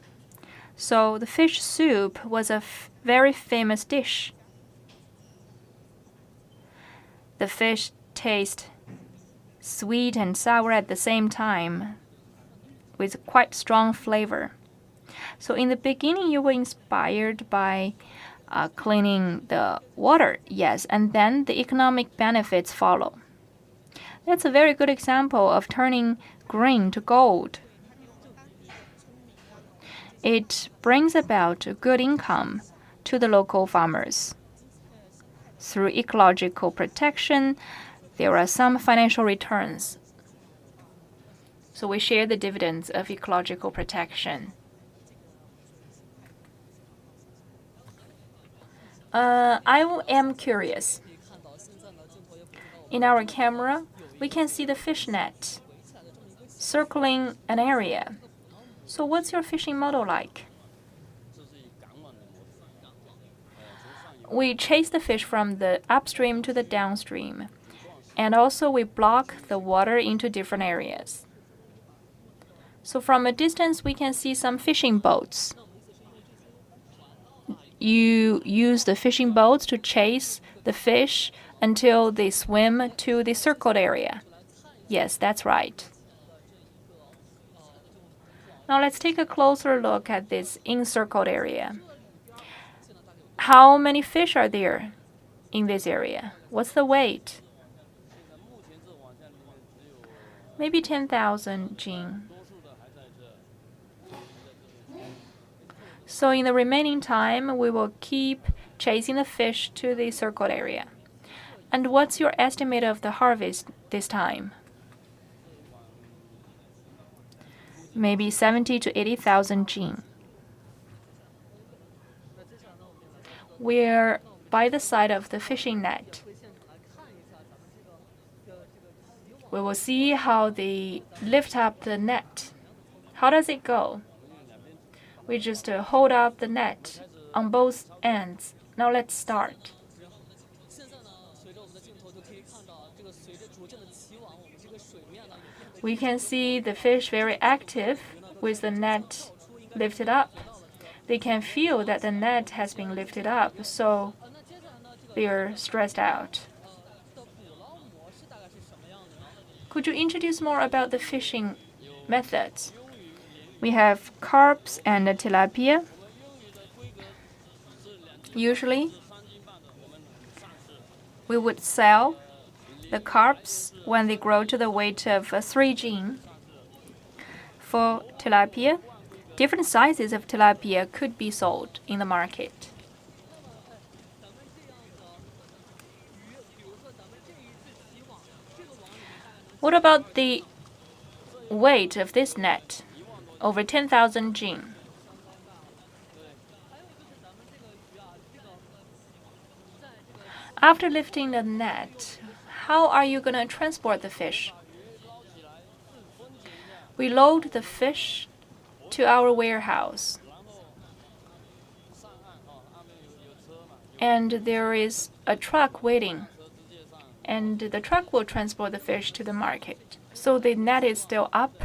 So the fish soup was a very famous dish. The fish tastes sweet and sour at the same time, with quite strong flavor. So in the beginning, you were inspired by cleaning the water, yes, and then the economic benefits follow. That's a very good example of turning green to gold. It brings about a good income to the local farmers. Through ecological protection, there are some financial returns. So we share the dividends of ecological protection. I am curious. In our camera, we can see the fish net circling an area. So what's your fishing model like? We chase the fish from the upstream to the downstream. And also we block the water into different areas. So from a distance, we can see some fishing boats. You use the fishing boats to chase the fish until they swim to the circled area. Yes, that's right. Now let's take a closer look at this encircled area. How many fish are there in this area? What's the weight? Maybe 10,000 jin. So in the remaining time, we will keep chasing the fish to the circled area. And what's your estimate of the harvest this time? Maybe 70 to 80,000 jin. We're by the side of the fishing net. We will see how they lift up the net. How does it go? We just hold up the net on both ends. Now let's start. We can see the fish very active with the net lifted up. They can feel that the net has been lifted up, so they are stressed out. Could you introduce more about the fishing methods? We have carps and tilapia. Usually, we would sell the carps when they grow to the weight of 3 jin. For tilapia, different sizes of tilapia could be sold in the market. What about the weight of this net? Over 10,000 jin. After lifting the net, how are you going to transport the fish? We load the fish to our warehouse. And there is a truck waiting. And the truck will transport the fish to the market. So the net is still up?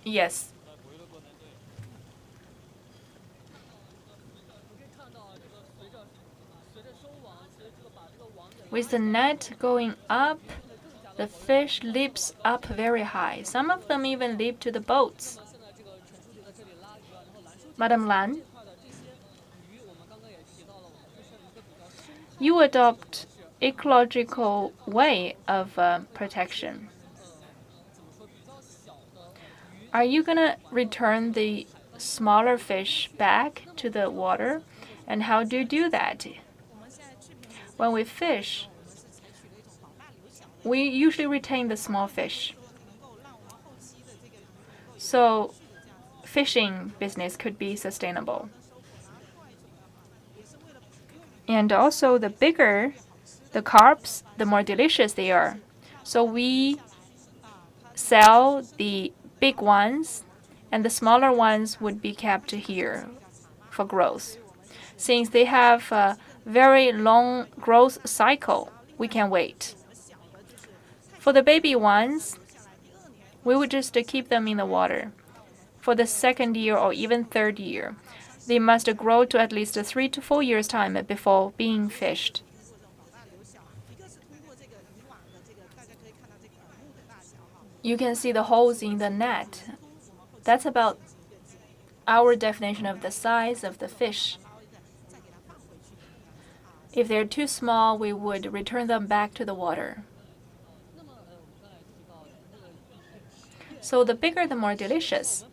Yes. With the net going up, the fish leaps up very high. Some of them even leap to the boats. Madam Lan, you adopt ecological way of protection. Are you going to return the smaller fish back to the water? And how do you do that? When we fish, we usually retain the small fish. So fishing business could be sustainable. And also the bigger the carps, the more delicious they are. So we sell the big ones, and the smaller ones would be kept here for growth. Since they have a very long growth cycle, we can wait. For the baby ones, we would just keep them in the water. For the second year or even third year, they must grow to at least 3 to 4 years' time before being fished. You can see the holes in the net. That's about our definition of the size of the fish. If they're too small, we would return them back to the water. So the bigger, the more delicious.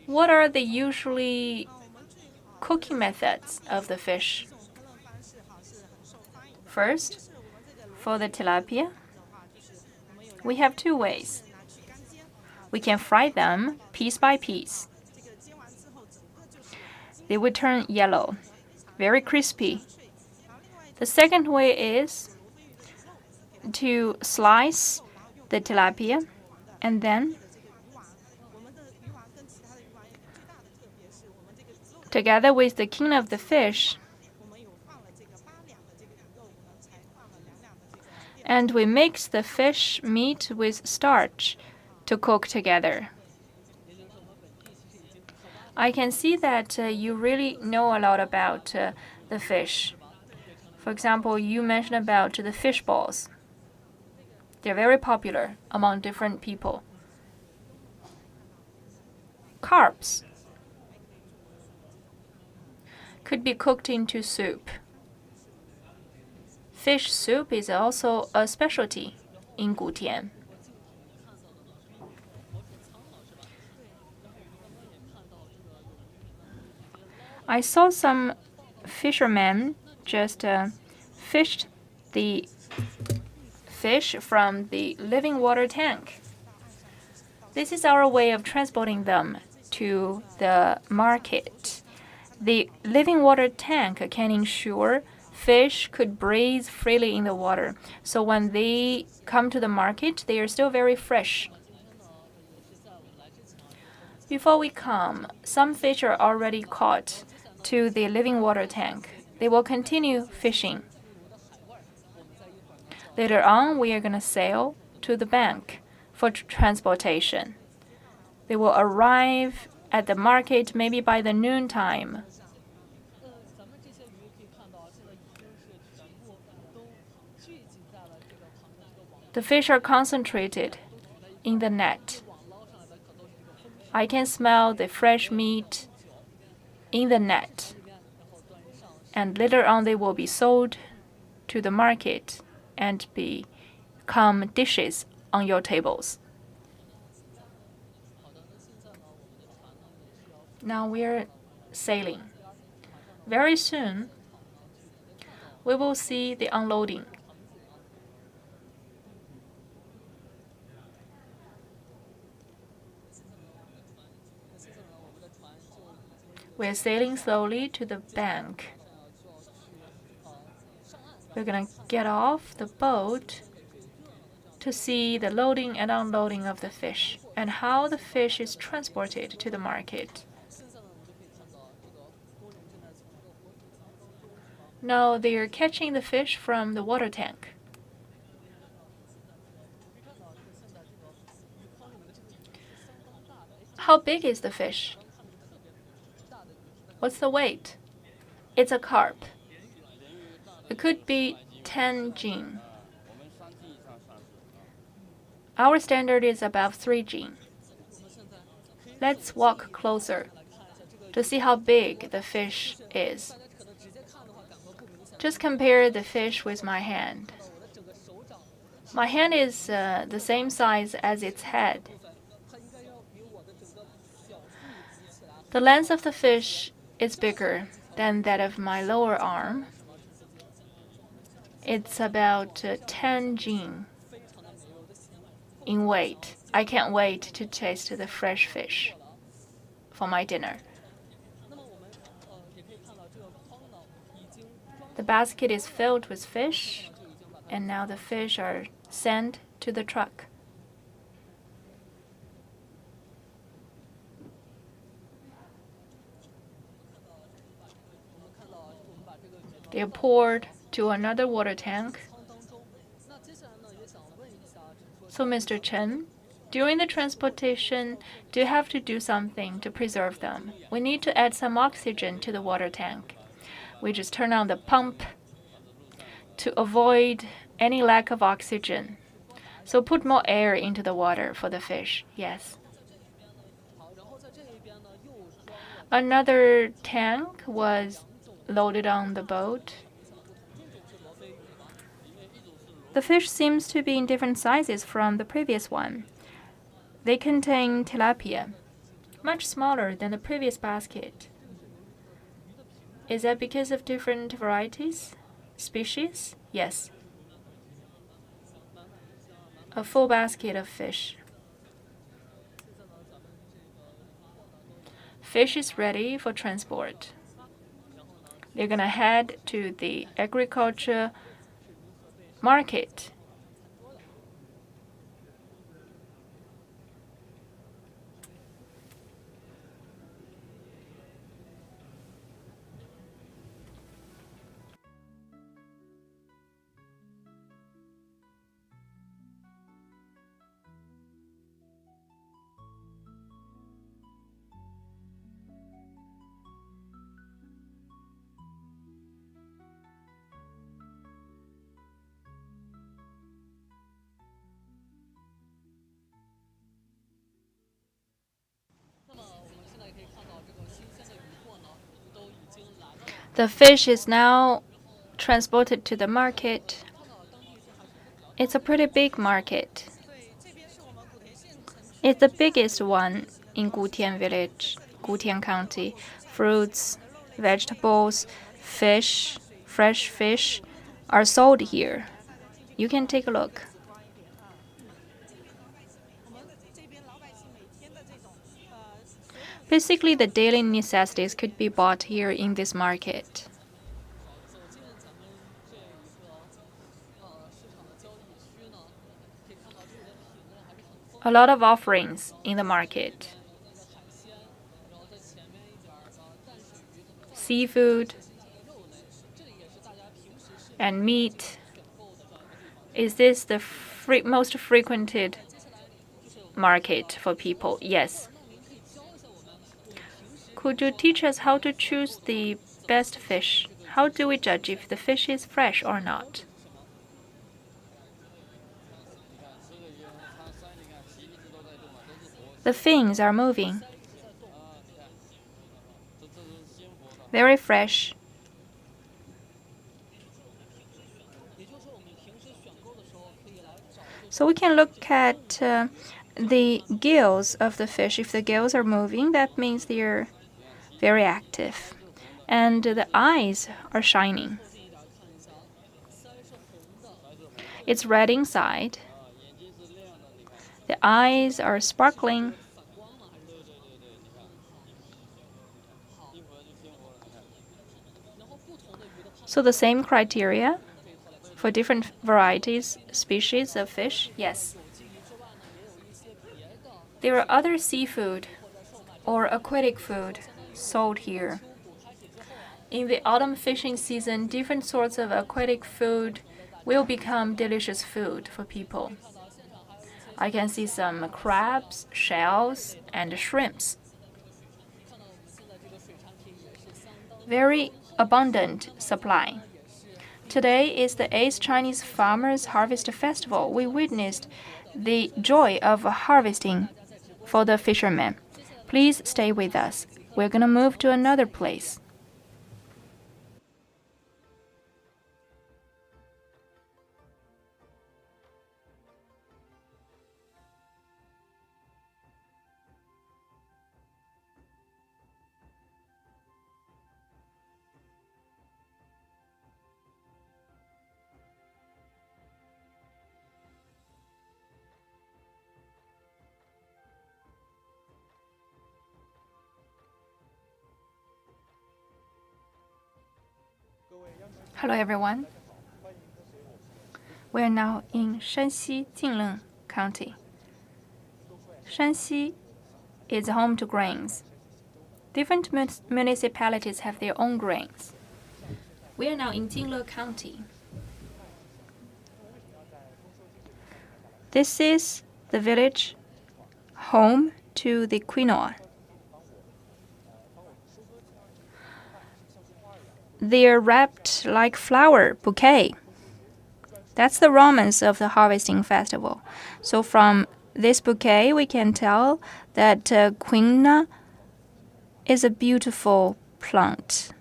What are the usually cooking methods of the fish? First, for the tilapia, we have 2 ways. We can fry them piece by piece. They would turn yellow, very crispy. The second way is to slice the tilapia and then together with the skin of the fish, and we mix the fish meat with starch to cook together. I can see that you really know a lot about the fish. For example, you mentioned about the fish balls. They're very popular among different people. Carps could be cooked into soup. Fish soup is also a specialty in Gutian. I saw some fishermen just fished the fish from the living water tank. This is our way of transporting them to the market. The living water tank can ensure fish could breathe freely in the water, so when they come to the market, they are still very fresh. Before we come, some fish are already caught to the living water tank. They will continue fishing. Later on, we are going to sail to the bank for transportation. They will arrive at the market maybe by the noontime. The fish are concentrated in the net. I can smell the fresh meat in the net. And later on, they will be sold to the market and become dishes on your tables. Now we're sailing. Very soon, we will see the unloading. We're sailing slowly to the bank. We're gonna get off the boat to see the loading and unloading of the fish and how the fish is transported to the market. Now they are catching the fish from the water tank. How big is the fish? What's the weight? It's a carp. It could be 10 jin. Our standard is above 3 jin. Let's walk closer to see how big the fish is. Just compare the fish with my hand. My hand is the same size as its head. The length of the fish is bigger than that of my lower arm. It's about 10 jin in weight. I can't wait to taste the fresh fish for my dinner. The basket is filled with fish, and now the fish are sent to the truck. They are poured to another water tank. So, Mr. Chen, during the transportation, do you have to do something to preserve them? We need to add some oxygen to the water tank. We just turn on the pump to avoid any lack of oxygen. So put more air into the water for the fish, yes. Another tank was loaded on the boat. The fish seems to be in different sizes from the previous one. They contain tilapia, much smaller than the previous basket. Is that because of different varieties? Species? Yes. A full basket of fish. Fish is ready for transport. They're gonna head to the agriculture market. The fish is now transported to the market. It's a pretty big market. It's the biggest one in Gutian village, Gutian County. Fruits, vegetables, fish, fresh fish are sold here. You can take a look. Basically, the daily necessities could be bought here in this market. A lot of offerings in the market. Seafood and meat. Is this the most frequented market for people? Yes. Could you teach us how to choose the best fish? How do we judge if the fish is fresh or not? The fins are moving. Very fresh. So we can look at the gills of the fish. If the gills are moving, that means they're very active. And the eyes are shining. It's red inside. The eyes are sparkling. So the same criteria for different varieties, species of fish? Yes. There are other seafood or aquatic food sold here. In the autumn fishing season, different sorts of aquatic food will become delicious food for people. I can see some crabs, shells, and shrimps. Very abundant supply. Today is the 8th Chinese Farmers Harvest Festival. We witnessed the joy of harvesting for the fishermen. Please stay with us. We're going to move to another place. Hello everyone. We are now in Shanxi Jinleng County. Shanxi is home to grains. Different municipalities have their own grains. We are now in Jinle County. This is the village home to the quinoa. They're wrapped like flower bouquet. That's the romance of the harvesting festival. So from this bouquet, we can tell that quinoa is a beautiful plant.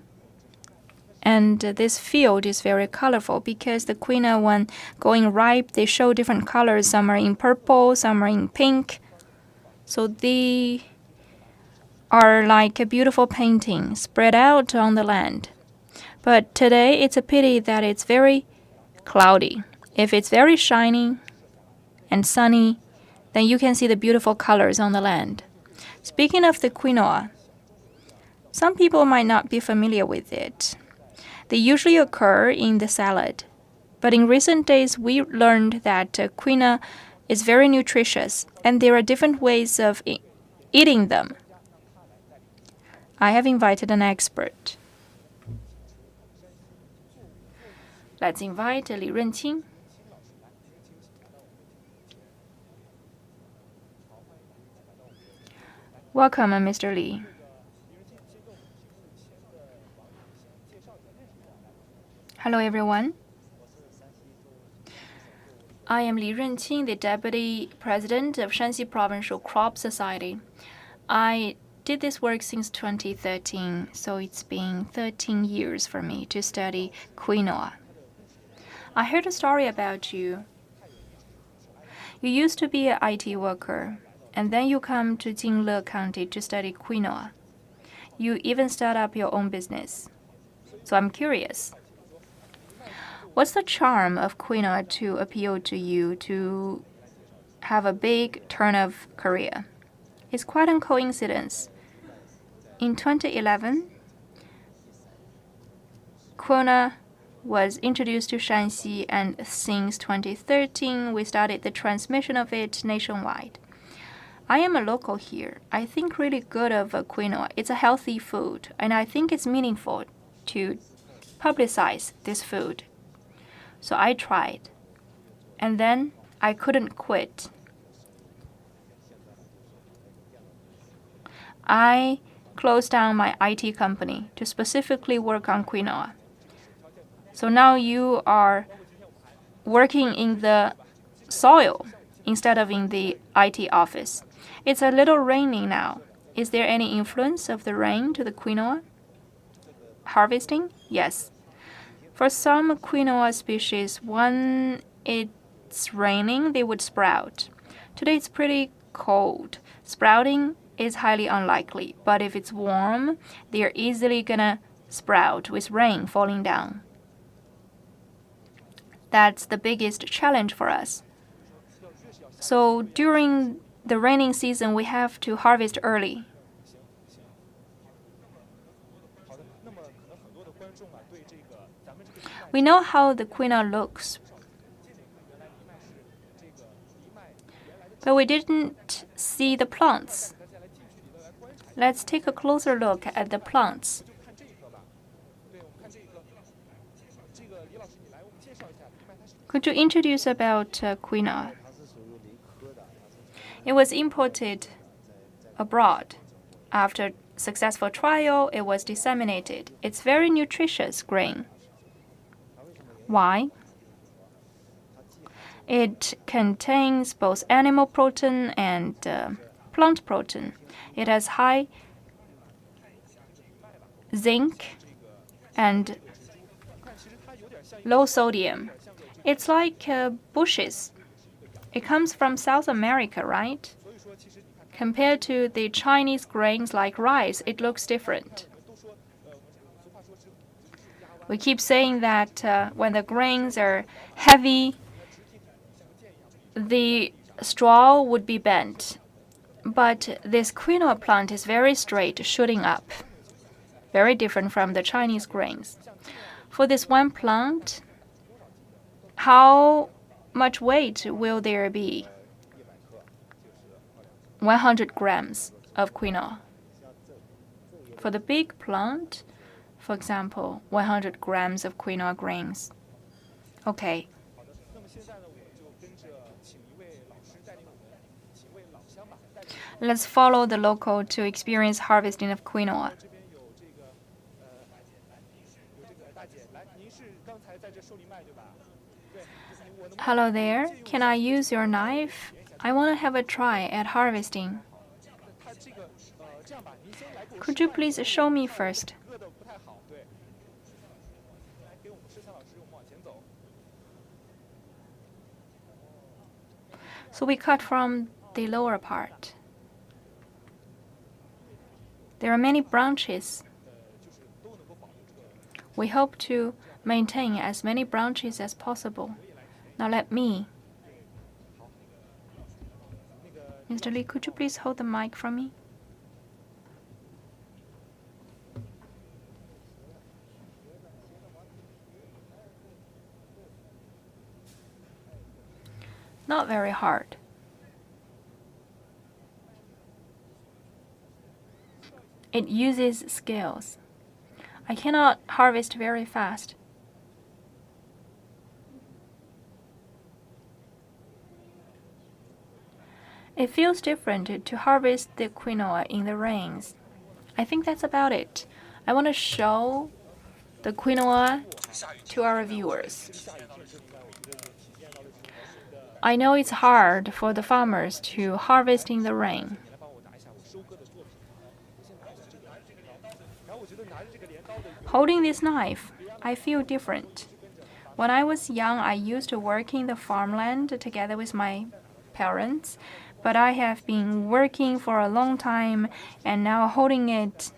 And this field is very colorful because the quinoa, when going ripe, they show different colors. Some are in purple, some are in pink. So they are like a beautiful painting spread out on the land. But today, it's a pity that it's very cloudy. If it's very shiny and sunny, then you can see the beautiful colors on the land. Speaking of the quinoa, some people might not be familiar with it. They usually occur in the salad. But in recent days, we learned that quinoa is very nutritious, and there are different ways of eating them. I have invited an expert. Let's invite Li Renqing. Welcome, Mr. Li. Hello, everyone. I am Li Renqing, the Deputy President of Shanxi Provincial Crop Society. I did this work since 2013, so it's been 13 years for me to study quinoa. I heard a story about you. You used to be an IT worker, and then you come to Jingle County to study quinoa. You even start up your own business. So I'm curious. What's the charm of quinoa to appeal to you to have a big turn of career? It's quite a coincidence. In 2011, quinoa was introduced to Shanxi, and since 2013, we started the transmission of it nationwide. I am a local here. I think really good of quinoa. It's a healthy food, and I think it's meaningful to publicize this food. So I tried, and then I couldn't quit. I closed down my IT company to specifically work on quinoa. So now you are working in the soil instead of in the IT office. It's a little rainy now. Is there any influence of the rain to the quinoa harvesting? Yes. For some quinoa species, when it's raining, they would sprout. Today it's pretty cold. Sprouting is highly unlikely, but if it's warm, they are easily gonna sprout with rain falling down. That's the biggest challenge for us. So during the raining season, we have to harvest early. We know how the quinoa looks, but we didn't see the plants. Let's take a closer look at the plants. Could you introduce about quinoa? It was imported abroad. After successful trial, it was disseminated. It's very nutritious grain. Why? It contains both animal protein and plant protein. It has high zinc and low sodium. It's like bushes. It comes from South America, right? Compared to the Chinese grains like rice, it looks different. We keep saying that when the grains are heavy, the straw would be bent. But this quinoa plant is very straight, shooting up. Very different from the Chinese grains. For this one plant, how much weight will there be? 100 grams of quinoa. For the big plant, for example, 100 grams of quinoa grains. Okay. Let's follow the local to experience harvesting of quinoa. Hello there. Can I use your knife? I want to have a try at harvesting. Could you please show me first? So we cut from the lower part. There are many branches. We hope to maintain as many branches as possible. Now let me. Mr. Lee, could you please hold the mic for me? Not very hard. It uses skills. I cannot harvest very fast. It feels different to harvest the quinoa in the rains. I think that's about it. I want to show the quinoa to our viewers. I know it's hard for the farmers to harvest in the rain. Holding this knife, I feel different. When I was young, I used to work in the farmland together with my parents, but I have been working for a long time, and now holding it,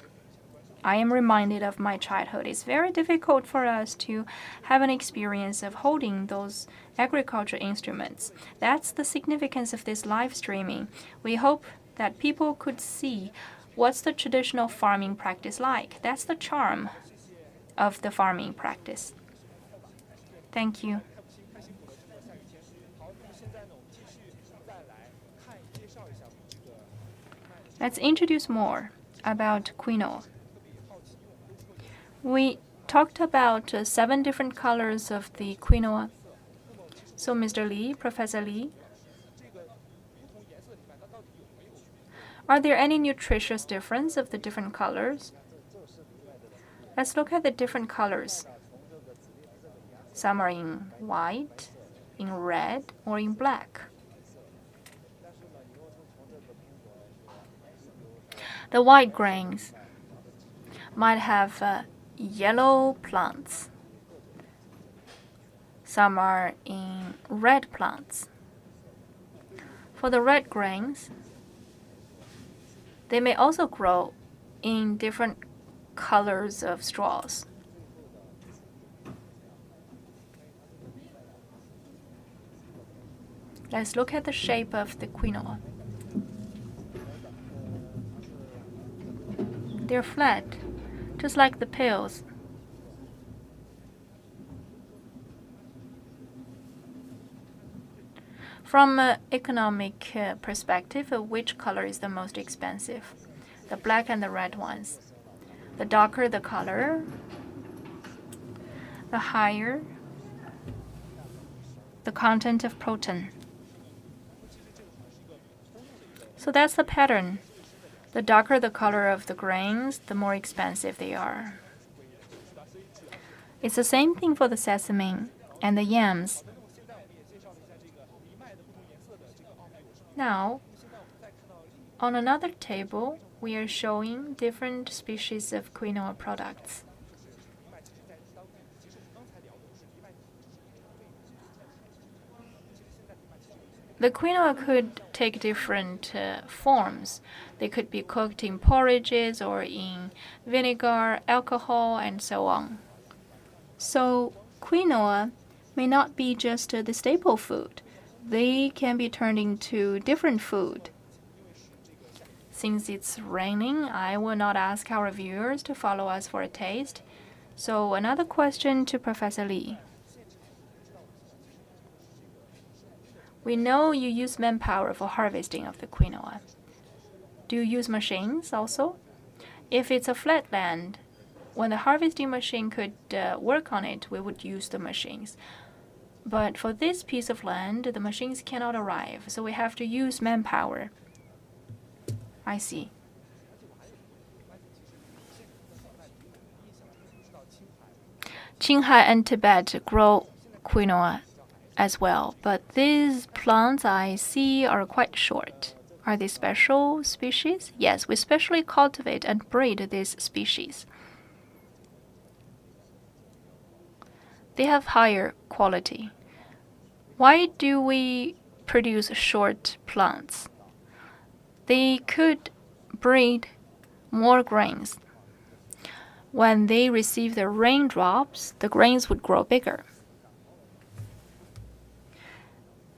I am reminded of my childhood. It's very difficult for us to have an experience of holding those agriculture instruments. That's the significance of this live streaming. We hope that people could see what's the traditional farming practice like. That's the charm of the farming practice. Thank you. Let's introduce more about quinoa. We talked about 7 different colors of the quinoa. So Mr. Li, Professor Li, are there any nutritious difference of the different colors? Let's look at the different colors. Some are in white, in red, or in black. The white grains might have yellow plants. Some are in red plants. For the red grains, they may also grow in different colors of straws. Let's look at the shape of the quinoa. They're flat, just like the pills. From an economic perspective, which color is the most expensive? The black and the red ones. The darker the color, the higher the content of protein. So that's the pattern. The darker the color of the grains, the more expensive they are. It's the same thing for the sesame and the yams. Now, on another table, we are showing different species of quinoa products. The quinoa could take different forms. They could be cooked in porridges or in vinegar, alcohol, and so on. So quinoa may not be just the staple food. They can be turned into different food. Since it's raining, I will not ask our viewers to follow us for a taste. So another question to Professor Li. We know you use manpower for harvesting of the quinoa. Do you use machines also? If it's a flat land, when the harvesting machine could work on it, we would use the machines. But for this piece of land, the machines cannot arrive, so we have to use manpower. I see. Qinghai and Tibet grow quinoa as well, but these plants I see are quite short. Are they special species? Yes, we specially cultivate and breed these species. They have higher quality. Why do we produce short plants? They could breed more grains. When they receive the raindrops, the grains would grow bigger.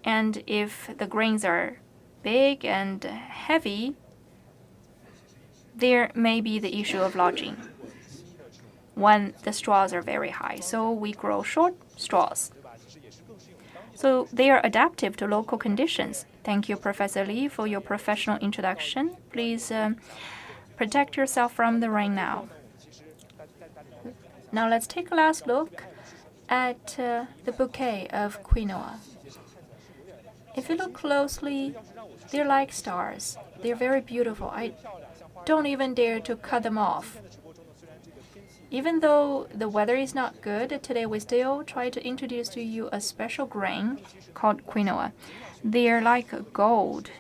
And if the grains are big and heavy, there may be the issue of lodging when the straws are very high. So we grow short straws. So they are adaptive to local conditions. Thank you, Professor Li, for your professional introduction. Please protect yourself from the rain now. Now let's take a last look at the bouquet of quinoa. If you look closely, they're like stars. They're very beautiful. I don't even dare to cut them off. Even though the weather is not good, today we still try to introduce to you a special grain called quinoa. They're like gold.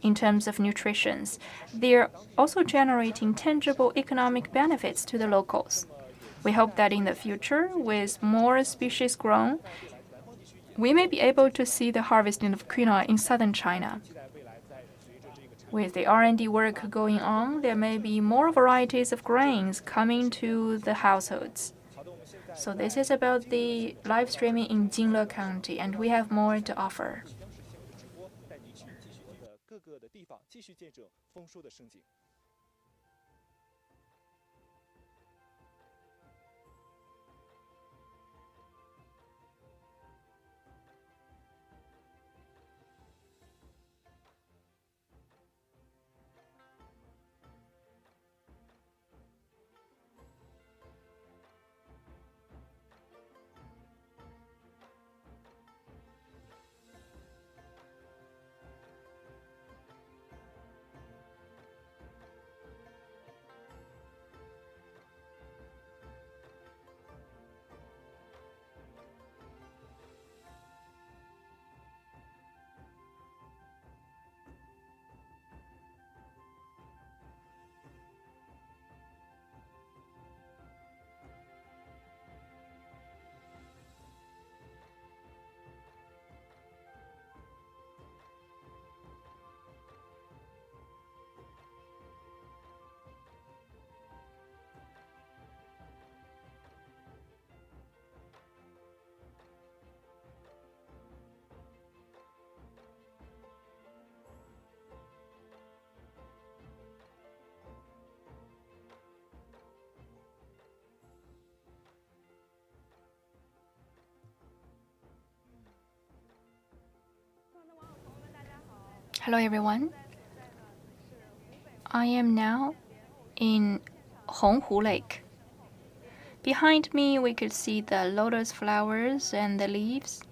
in terms of nutrition. They're also generating tangible economic benefits to the locals. We hope that in the future, with more species grown, we may be able to see the harvesting of quinoa in southern China. With the R&D work going on, there may be more varieties of grains coming to the households. So this is about the live streaming in Jinle County, and we have more to offer. Hello everyone. I am now in Honghu Lake. Behind me we could see the lotus flowers and the leaves.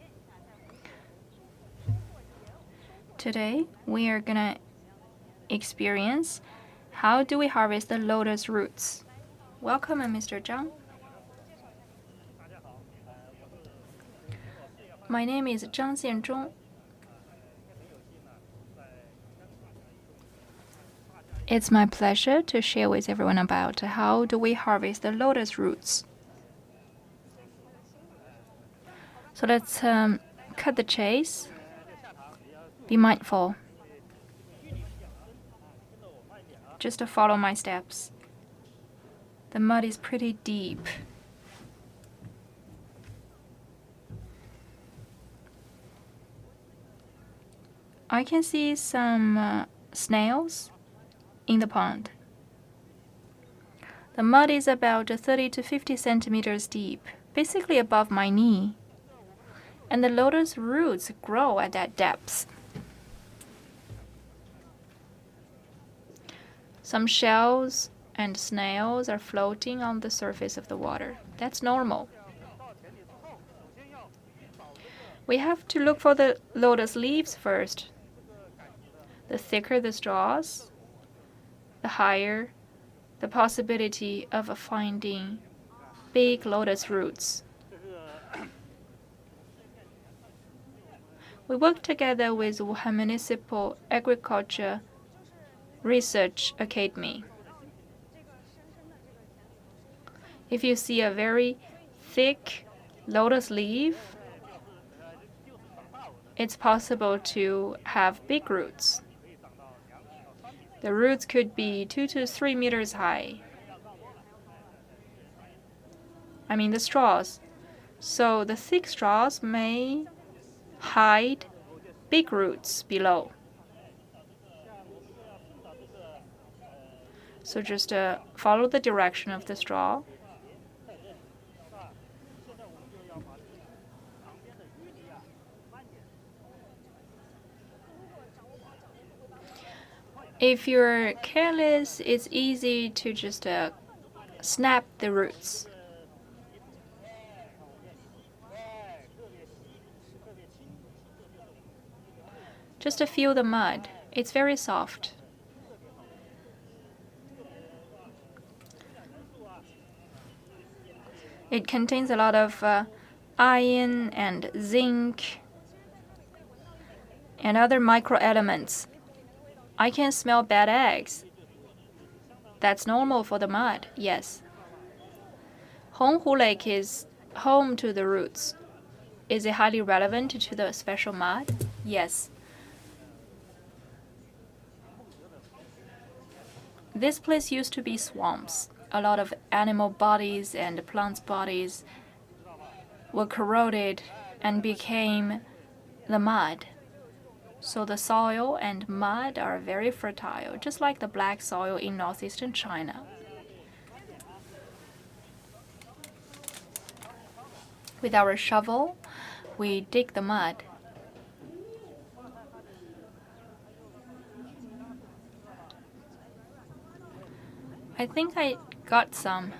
Today we are gonna experience how do we harvest the lotus roots. Welcome, Mr. Zhang. My name is Zhang Xianzhong. It's my pleasure to share with everyone about how do we harvest the lotus roots. So let's cut the chase. Be mindful. Just to follow my steps. The mud is pretty deep. I can see some snails in the pond. The mud is about 30 to 50 centimeters deep, basically above my knee, and the lotus roots grow at that depth. Some shells and snails are floating on the surface of the water. That's normal. We have to look for the lotus leaves first. The thicker the straws, the higher the possibility of finding big lotus roots. We work together with Wuhan Municipal Agriculture Research Academy. If you see a very thick lotus leaf, it's possible to have big roots. The roots could be 2 to 3 meters high. I mean the straws. So the thick straws may hide big roots below. So just follow the direction of the straw. If you're careless, it's easy to just snap the roots. Just to feel the mud. It's very soft. It contains a lot of iron and zinc and other microelements. I can smell bad eggs. That's normal for the mud, yes. Honghu Lake is home to the roots. Is it highly relevant to the special mud? Yes. This place used to be swamps. A lot of animal bodies and plant bodies were corroded and became the mud. So the soil and mud are very fertile, just like the black soil in northeastern China. With our shovel, we dig the mud. I think I got some.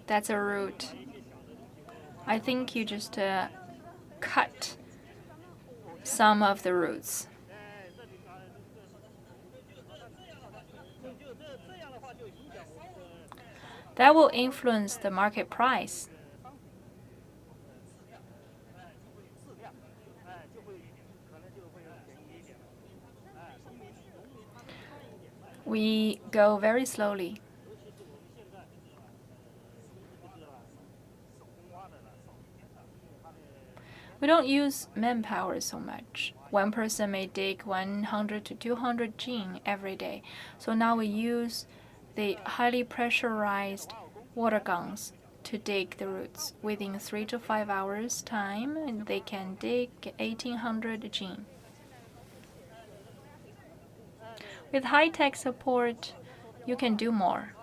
That's a root. I think you just cut some of the roots. That will influence the market price. We go very slowly. We don't use manpower so much. One person may dig 100 to 200 jin every day. So now we use the highly pressurized water guns to dig the roots. Within 3 to 5 hours time, and they can dig 1800 jin. With high-tech support, you can do more.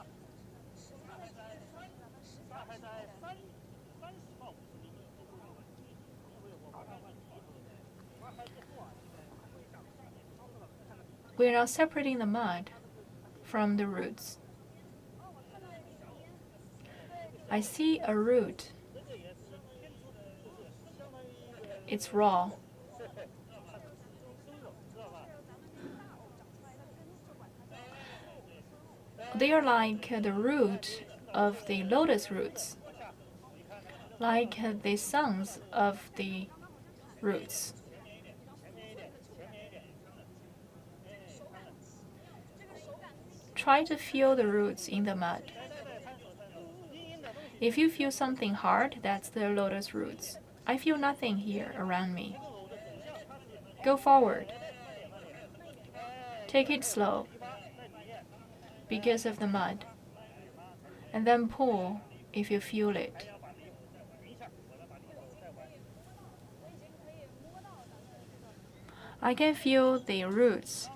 We are now separating the mud from the roots. I see a root. It's raw. They are like the root of the lotus roots, like the sons of the roots. Try to feel the roots in the mud. If you feel something hard, that's the lotus roots. I feel nothing here around me. Go forward. Take it slow because of the mud, and then pull if you feel it. I can feel the roots.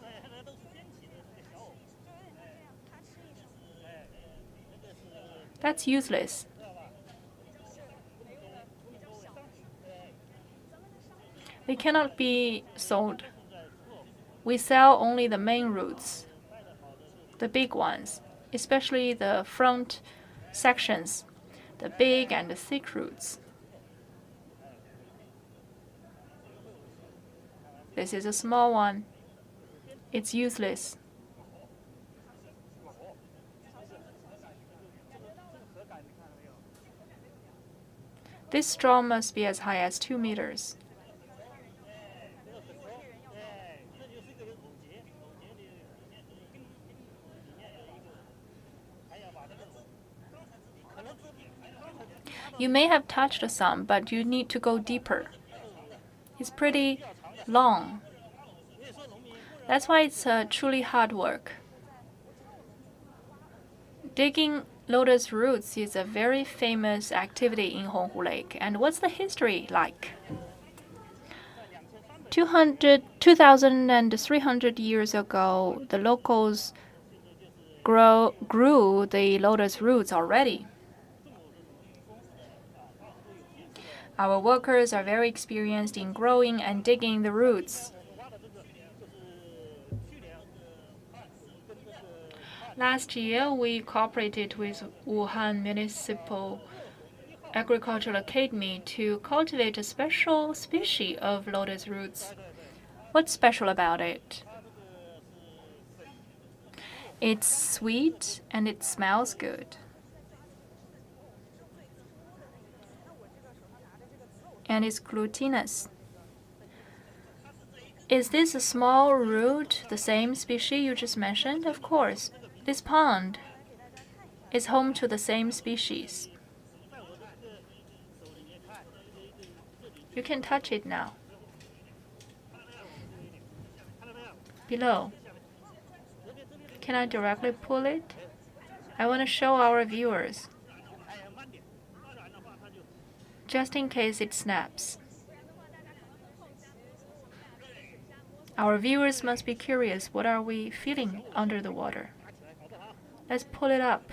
That's useless. They cannot be sold. We sell only the main roots, the big ones, especially the front sections, the big and the thick roots. This is a small one. It's useless. This straw must be as high as 2 meters. You may have touched some, but you need to go deeper. It's pretty long. That's why it's truly hard work. Digging lotus roots is a very famous activity in Honghu Lake. And what's the history like? 2,000 and 300 years ago, the locals grew the lotus roots already. Our workers are very experienced in growing and digging the roots. Last year, we cooperated with Wuhan Municipal Agricultural Academy to cultivate a special species of lotus roots. What's special about it? It's sweet and it smells good. And it's glutinous. Is this a small root the same species you just mentioned? Of course. This pond is home to the same species. You can touch it now. Below. Can I directly pull it? I want to show our viewers, just in case it snaps. Our viewers must be curious, what are we feeling under the water? Let's pull it up.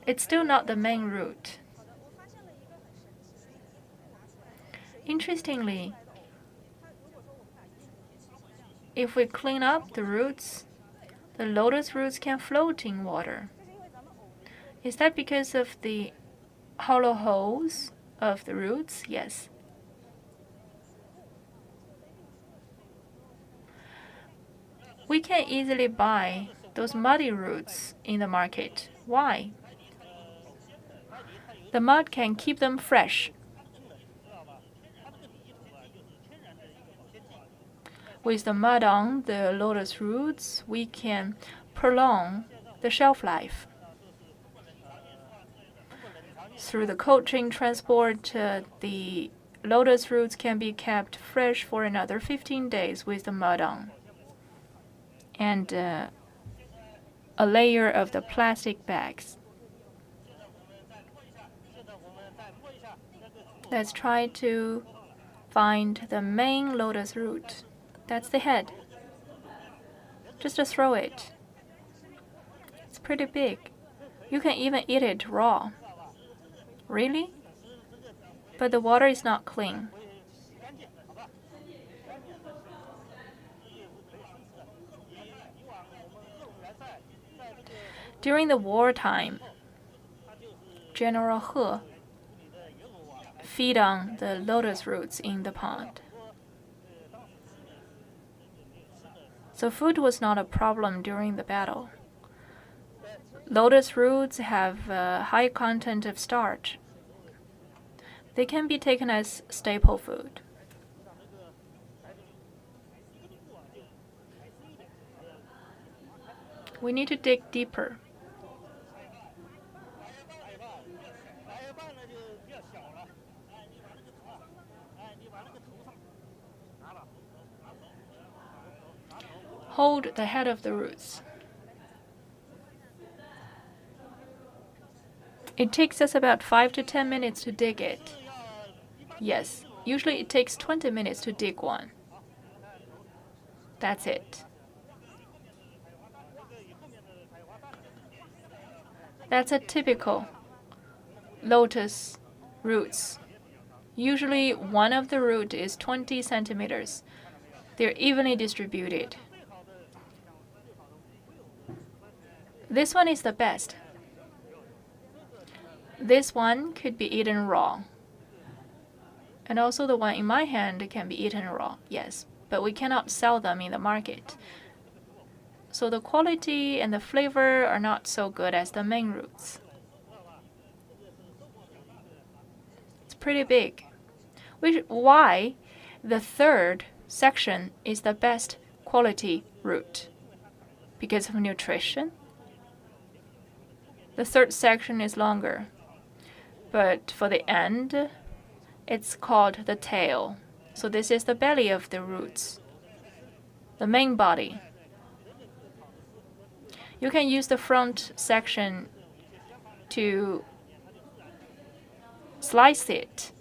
It's still not the main root. Interestingly, if we clean up the roots, the lotus roots can float in water. Is that because of the hollow holes of the roots? Yes. We can easily buy those muddy roots in the market. Why? The mud can keep them fresh. With the mud on the lotus roots, we can prolong the shelf life. Through the cold chain transport, the lotus roots can be kept fresh for another 15 days with the mud on. And a layer of the plastic bags. Let's try to find the main lotus root. That's the head. Just to throw it. It's pretty big. You can even eat it raw. Really? But the water is not clean. During the wartime, General He feed on the lotus roots in the pond. So food was not a problem during the battle. Lotus roots have a high content of starch. They can be taken as staple food. We need to dig deeper. Hold the head of the roots. It takes us about 5 to 10 minutes to dig it. Yes, usually it takes 20 minutes to dig one. That's it. That's a typical lotus roots. Usually one of the root is 20 centimeters. They're evenly distributed. This one is the best. This one could be eaten raw. And also the one in my hand can be eaten raw, yes. But we cannot sell them in the market. So the quality and the flavor are not so good as the main roots. It's pretty big. Why the third section is the best quality root? Because of nutrition? The third section is longer, but for the end, it's called the tail. So this is the belly of the roots, the main body. You can use the front section to slice it,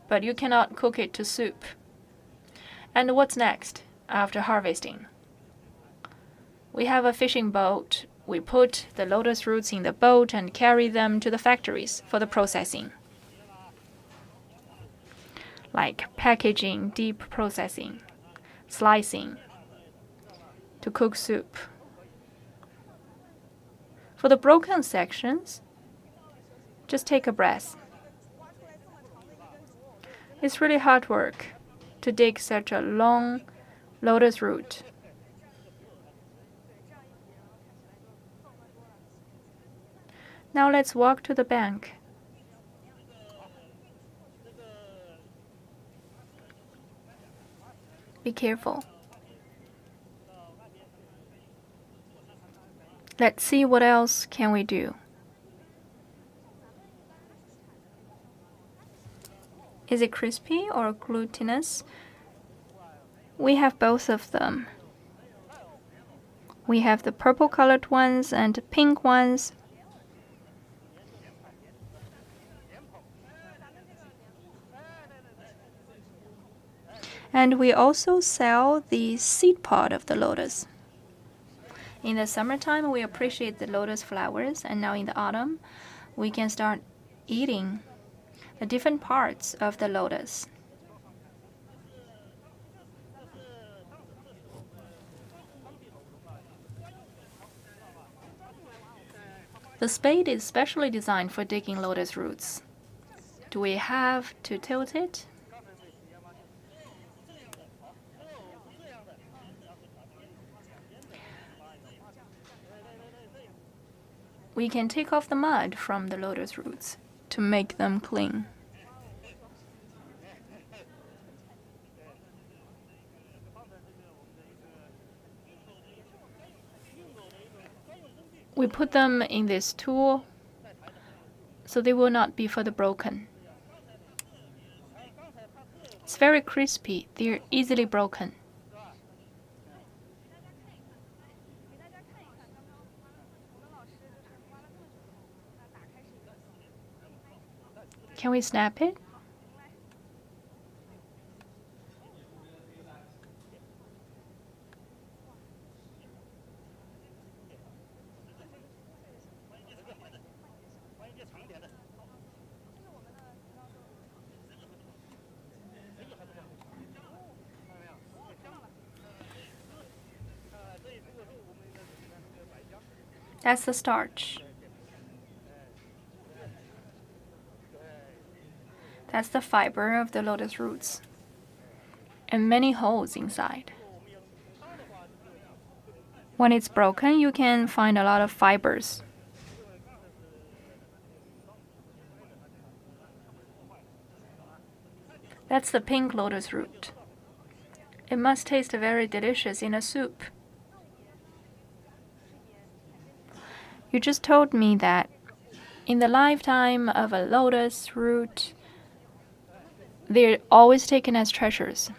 but you cannot cook it to soup. And what's next after harvesting? We have a fishing boat. We put the lotus roots in the boat and carry them to the factories for the processing, like packaging, deep processing, slicing, to cook soup. For the broken sections, just take a breath. It's really hard work to dig such a long lotus root. Now let's walk to the bank Be careful. Let's see what else can we do. Is it crispy or glutinous? We have both of them. We have the purple colored ones and pink ones. And we also sell the seed pod of the lotus. In the summertime, we appreciate the lotus flowers, and now in the autumn, we can start eating the different parts of the lotus. The spade is specially designed for digging lotus roots. Do we have to tilt it? We can take off the mud from the lotus roots to make them clean. We put them in this tool so they will not be further broken. It's very crispy. They're easily broken. Can we snap it? That's the starch. That's the fiber of the lotus roots, and many holes inside. When it's broken, you can find a lot of fibers. That's the pink lotus root. It must taste very delicious in a soup. You just told me that in the lifetime of a lotus root, they're always taken as treasures.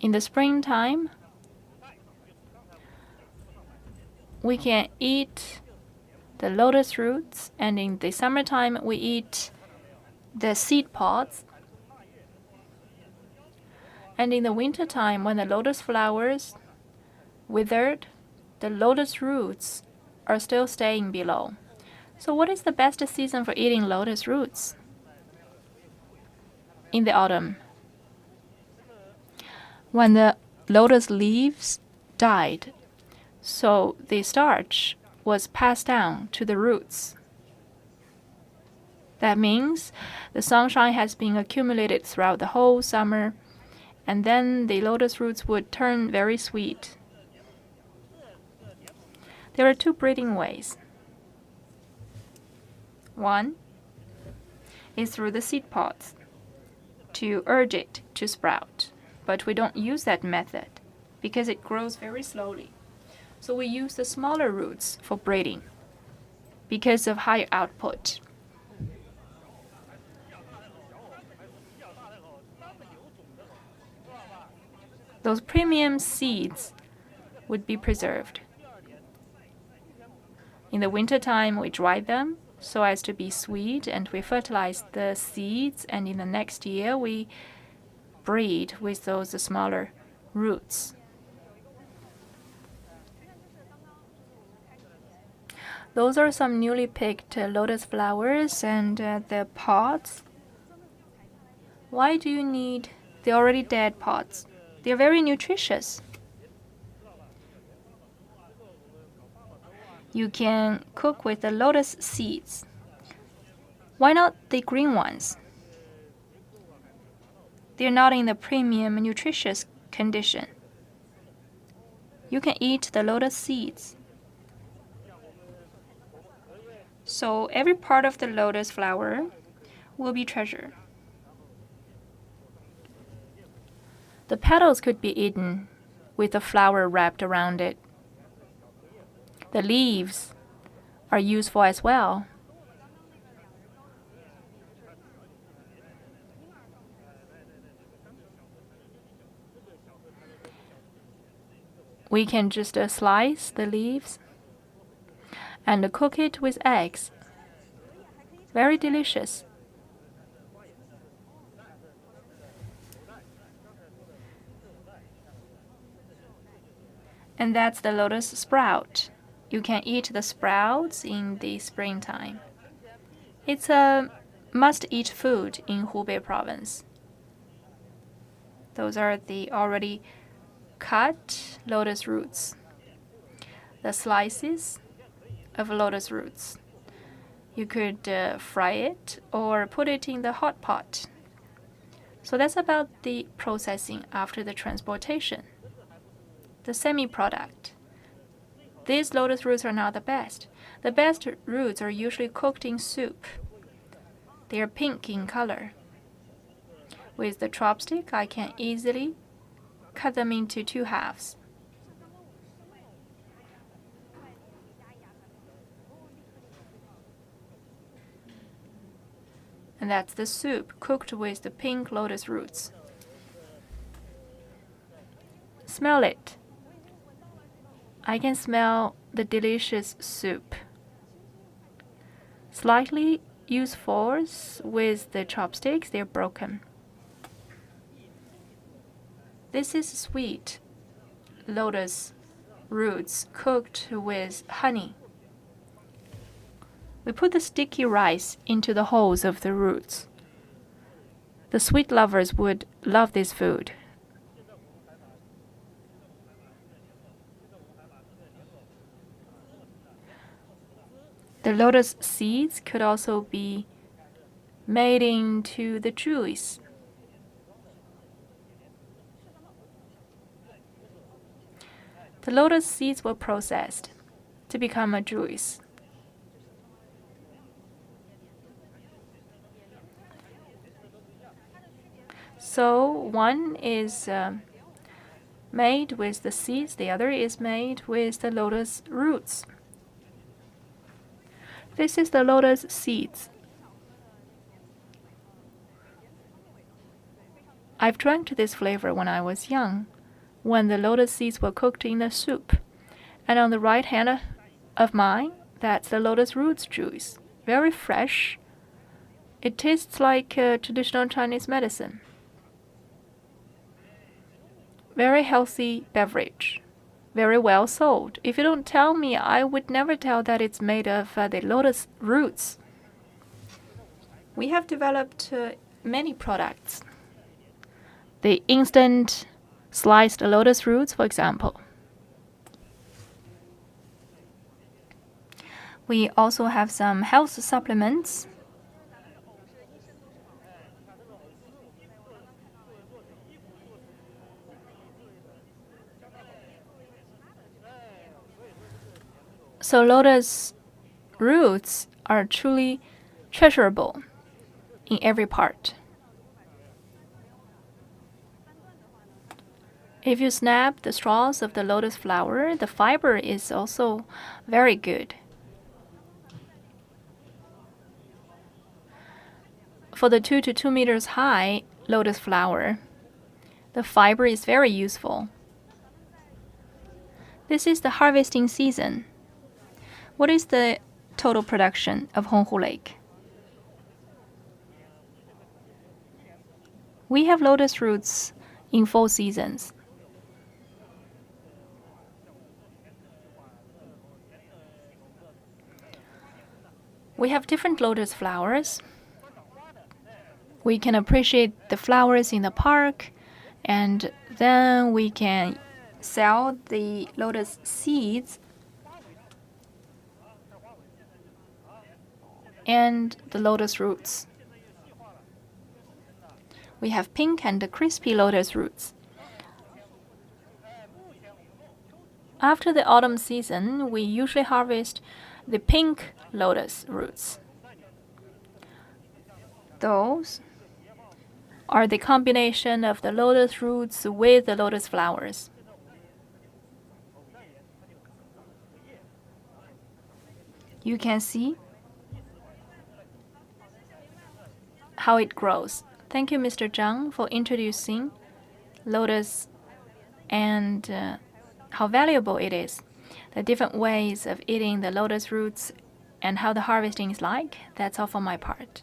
In the springtime, we can eat the lotus roots, and in the summertime, we eat the seed pods. And in the wintertime, when the lotus flowers withered, the lotus roots are still staying below. So what is the best season for eating lotus roots? In the autumn, when the lotus leaves died, so the starch was passed down to the roots. That means the sunshine has been accumulated throughout the whole summer, and then the lotus roots would turn very sweet. There are two breeding ways. One is through the seed pods to urge it to sprout, but we don't use that method because it grows very slowly. So we use the smaller roots for breeding because of higher output. Those premium seeds would be preserved. In the wintertime, we dry them so as to be sweet, and we fertilize the seeds, and in the next year, we breed with those smaller roots. Those are some newly picked lotus flowers and the pods. Why do you need the already dead pods? They're very nutritious. You can cook with the lotus seeds. Why not the green ones? They're not in the premium nutritious condition. You can eat the lotus seeds. So every part of the lotus flower will be treasured. The petals could be eaten with the flower wrapped around it. The leaves are useful as well. We can just slice the leaves and cook it with eggs. Very delicious. And that's the lotus sprout. You can eat the sprouts in the springtime. It's a must-eat food in Hubei province. Those are the already cut lotus roots, the slices of lotus roots. You could fry it or put it in the hot pot. So that's about the processing after the transportation. The semi-product. These lotus roots are not the best. The best roots are usually cooked in soup. They are pink in color. With the chopstick, I can easily cut them into 2 halves. And that's the soup cooked with the pink lotus roots. Smell it. I can smell the delicious soup. Slightly use force with the chopsticks, they're broken. This is sweet lotus roots cooked with honey. We put the sticky rice into the holes of the roots. The sweet lovers would love this food. The lotus seeds could also be made into the juice. The lotus seeds were processed to become a juice. So one is made with the seeds, the other is made with the lotus roots. This is the lotus seeds. I've drank this flavor when I was young, when the lotus seeds were cooked in the soup. And on the right hand of mine, that's the lotus roots juice. Very fresh. It tastes like traditional Chinese medicine. Very healthy beverage. Very well sold. If you don't tell me, I would never tell that it's made of the lotus roots. We have developed many products. The instant sliced lotus roots, for example. We also have some health supplements. So lotus roots are truly treasurable in every part. If you snap the straws of the lotus flower, the fiber is also very good. For the 2 to 2 meters high lotus flower, the fiber is very useful. This is the harvesting season. What is the total production of Honghu Lake? We have lotus roots in 4 seasons. We have different lotus flowers. We can appreciate the flowers in the park, and then we can sell the lotus seeds and the lotus roots. We have pink and crispy lotus roots. After the autumn season, we usually harvest the pink lotus roots. Those are the combination of the lotus roots with the lotus flowers. You can see how it grows. Thank you, Mr. Zhang, for introducing lotus and how valuable it is. The different ways of eating the lotus roots and how the harvesting is like. That's all for my part.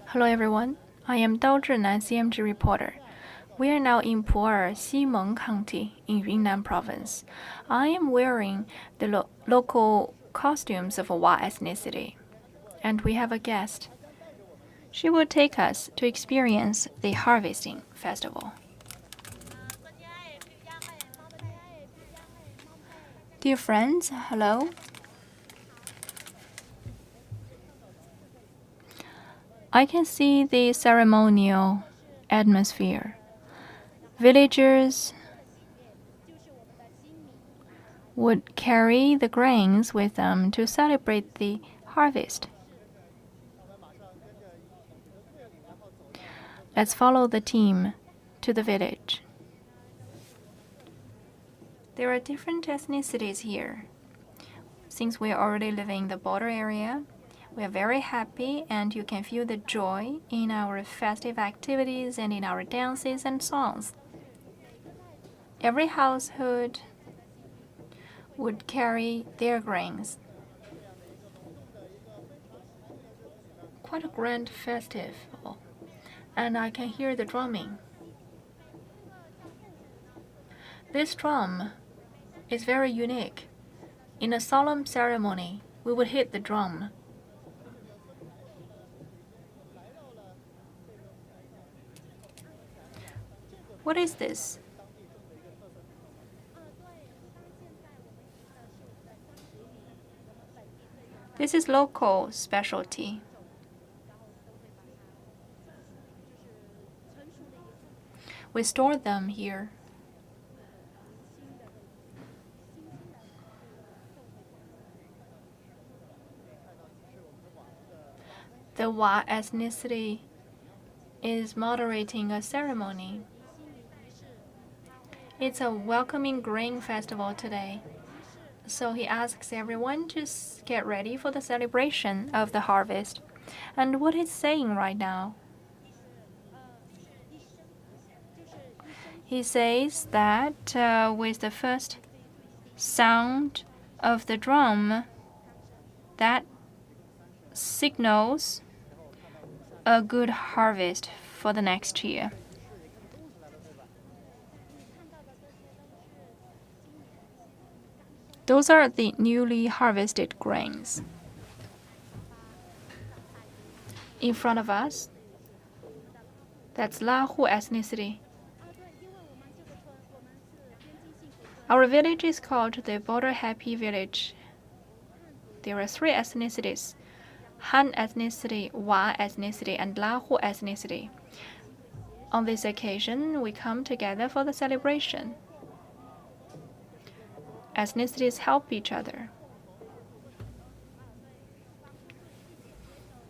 Hello everyone, I am Dao Zhinan, CMG reporter. We are now in Pu'er, Ximeng County in Yunnan Province. I am wearing the local costumes of a Wa ethnicity, and we have a guest. She will take us to experience the harvesting festival. Dear friends, hello. I can see the ceremonial atmosphere. Villagers would carry the grains with them to celebrate the harvest. Let's follow the team to the village. There are different ethnicities here. Since we are already living in the border area, we are very happy, and you can feel the joy in our festive activities and in our dances and songs. Every household would carry their grains. Quite a grand festival, and I can hear the drumming. This drum is very unique. In a solemn ceremony, we would hit the drum. What is this? This is local specialty. We store them here. The Wa ethnicity is moderating a ceremony. It's a welcoming grain festival today, so he asks everyone to get ready for the celebration of the harvest. And what he's saying right now? He says that with the first sound of the drum, that signals a good harvest for the next year. Those are the newly harvested grains. In front of us, that's Lahu ethnicity. Our village is called the Border Happy Village. There are 3 ethnicities: Han ethnicity, Wa ethnicity, and Lahu ethnicity. On this occasion, we come together for the celebration. Ethnicities help each other.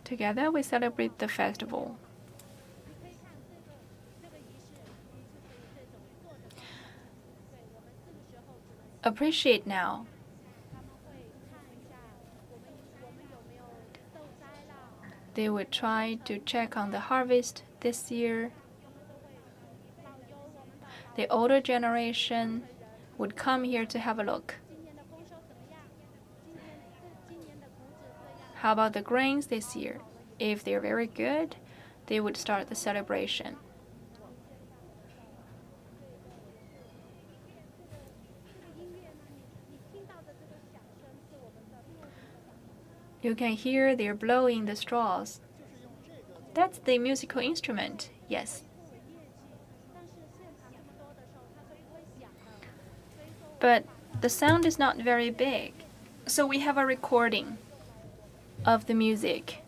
Together, we celebrate the festival. Appreciate now. They would try to check on the harvest this year. The older generation would come here to have a look. How about the grains this year? If they're very good, they would start the celebration. You can hear they're blowing the straws. That's the musical instrument, yes. But the sound is not very big, so we have a recording of the music.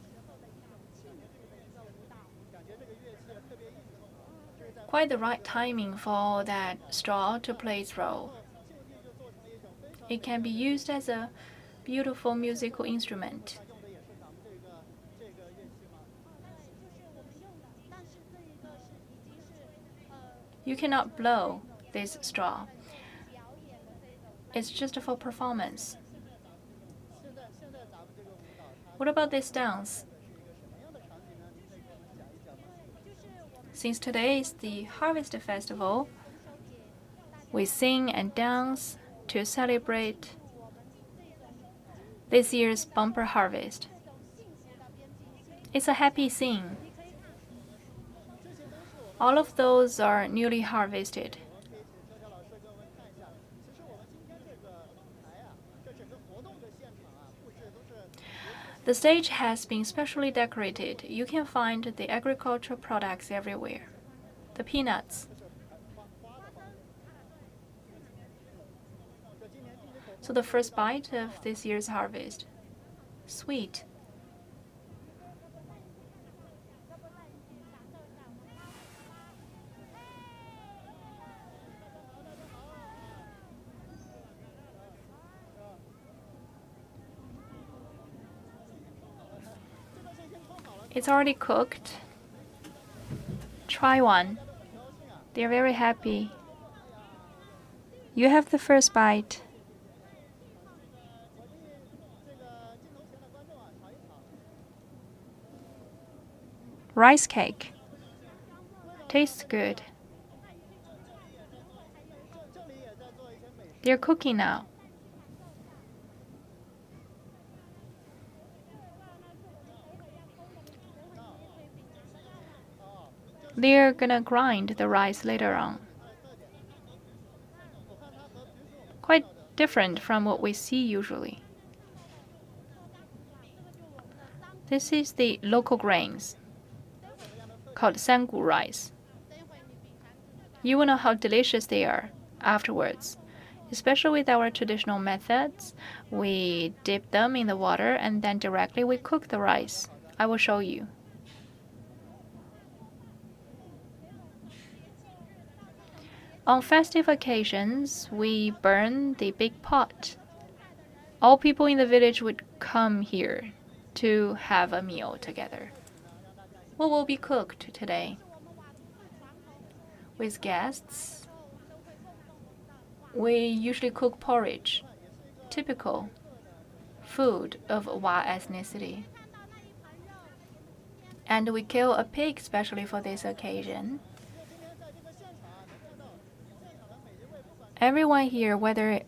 Quite the right timing for that straw to play its role. It can be used as a beautiful musical instrument. You cannot blow this straw. It's just for performance. What about this dance? Since today is the Harvest Festival, we sing and dance to celebrate this year's bumper harvest. It's a happy scene. All of those are newly harvested. The stage has been specially decorated. You can find the agricultural products everywhere. The peanuts. So the first bite of this year's harvest. Sweet. It's already cooked. Try one. They're very happy. You have the first bite. Rice cake. Tastes good. They're cooking now. They're gonna grind the rice later on. Quite different from what we see usually. This is the local grains called sangu rice. You will know how delicious they are afterwards. Especially with our traditional methods, we dip them in the water and then directly we cook the rice. I will show you. On festive occasions, we burn the big pot. All people in the village would come here to have a meal together. What will be cooked today? With guests, we usually cook porridge, typical food of Wa ethnicity. And we kill a pig specially for this occasion. Everyone here, whether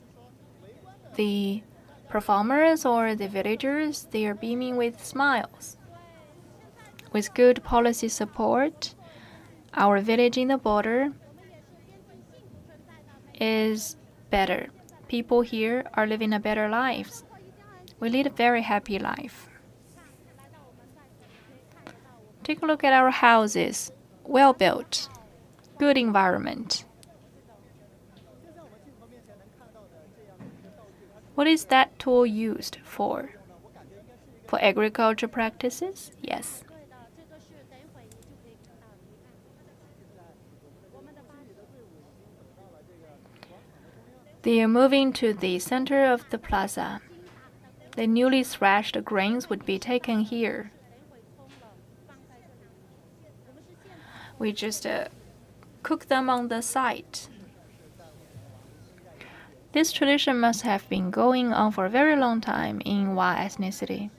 the performers or the villagers, they are beaming with smiles. With good policy support, our village in the border is better. People here are living a better lives. We lead a very happy life. Take a look at our houses. Well built. Good environment. What is that tool used for? For agriculture practices? Yes. They are moving to the center of the plaza. The newly thrashed grains would be taken here. We just cook them on the site. This tradition must have been going on for a very long time in Wa ethnicity.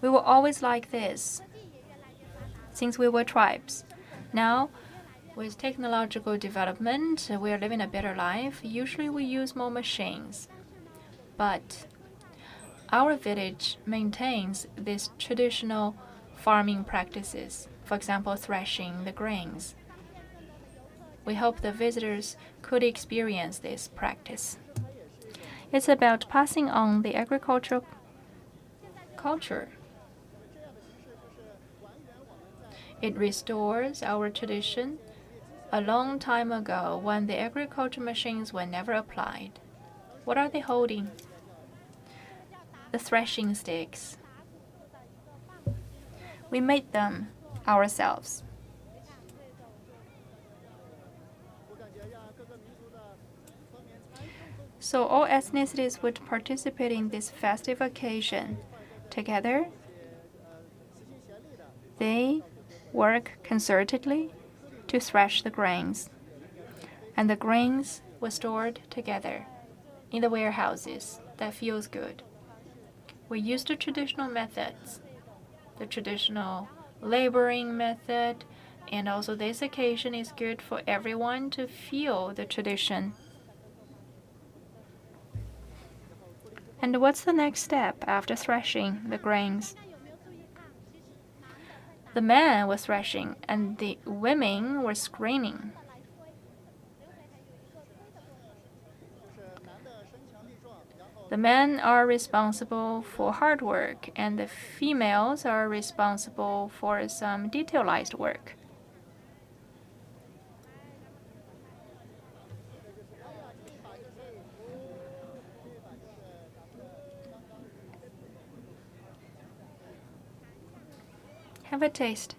We were always like this, since we were tribes. Now, with technological development, we are living a better life. Usually we use more machines. But Our village maintains these traditional farming practices, for example, threshing the grains. We hope the visitors could experience this practice. It's about passing on the agricultural culture. It restores our tradition a long time ago when the agriculture machines were never applied. What are they holding? The threshing sticks. We made them ourselves. So all ethnicities would participate in this festive occasion. Together, they work concertedly to thresh the grains, and the grains were stored together in the warehouses. That feels good. We use the traditional methods, the traditional laboring method, and also this occasion is good for everyone to feel the tradition. And what's the next step after threshing the grains? The men were threshing and the women were screening. The men are responsible for hard work and the females are responsible for some detailized work. Have a taste.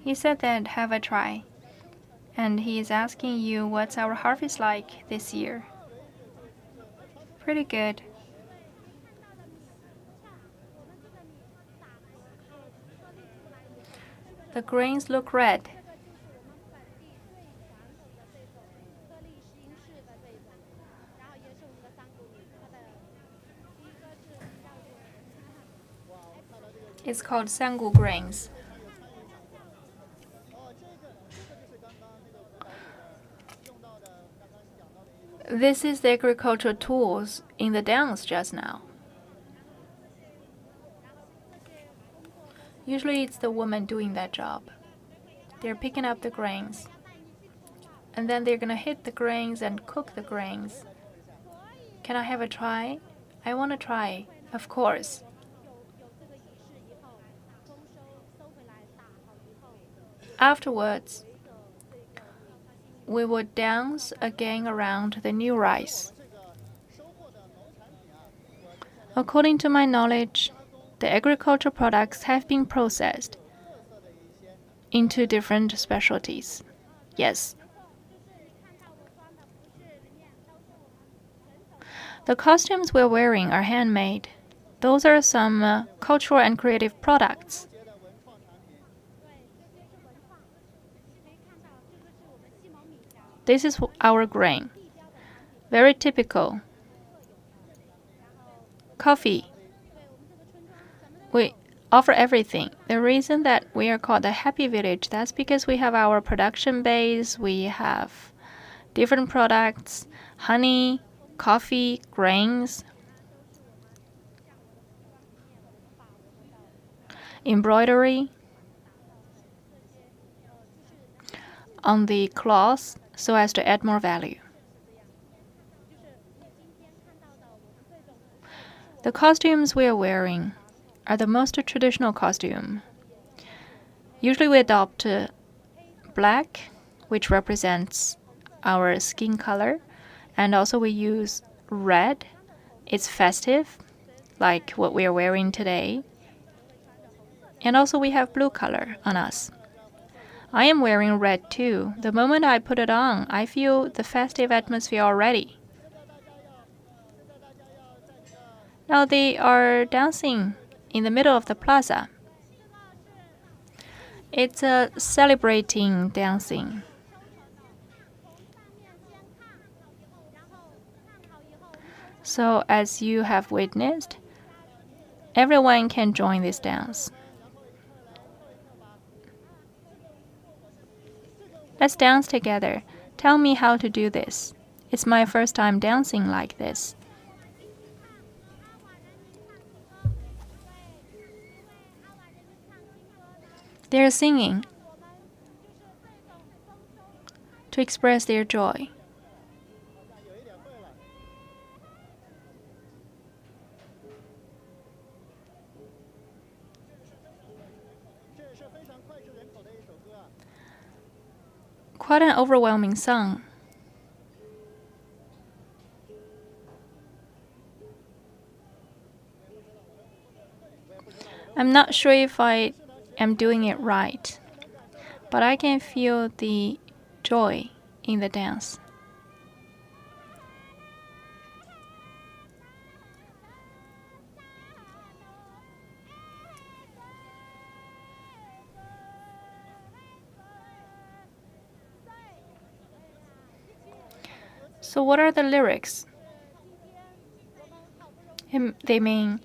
He said that have a try. And he is asking you what's our harvest like this year. Pretty good. The grains look red. It's called sangu grains. This is the agricultural tools in the dance just now. Usually it's the woman doing that job. They're picking up the grains. And then they're gonna hit the grains and cook the grains. Can I have a try? I want to try, of course. Afterwards, we would dance again around the new rice. According to my knowledge, the agricultural products have been processed into different specialties. Yes. The costumes we're wearing are handmade. Those are some cultural and creative products. This is our grain. Very typical. Coffee. We offer everything. The reason that we are called the Happy Village, that's because we have our production base, we have different products, honey, coffee, grains, embroidery on the cloth so as to add more value. The costumes we are wearing are the most traditional costume. Usually we adopt black, which represents our skin color, and also we use red. It's festive, like what we are wearing today. And also we have blue color on us. I am wearing red too. The moment I put it on, I feel the festive atmosphere already. Now they are dancing in the middle of the plaza. It's a celebrating dancing. So as you have witnessed, everyone can join this dance. Let's dance together. Tell me how to do this. It's my first time dancing like this. They're singing to express their joy. Quite an overwhelming song. I'm not sure if I am doing it right, but I can feel the joy in the dance. So what are the lyrics? They mean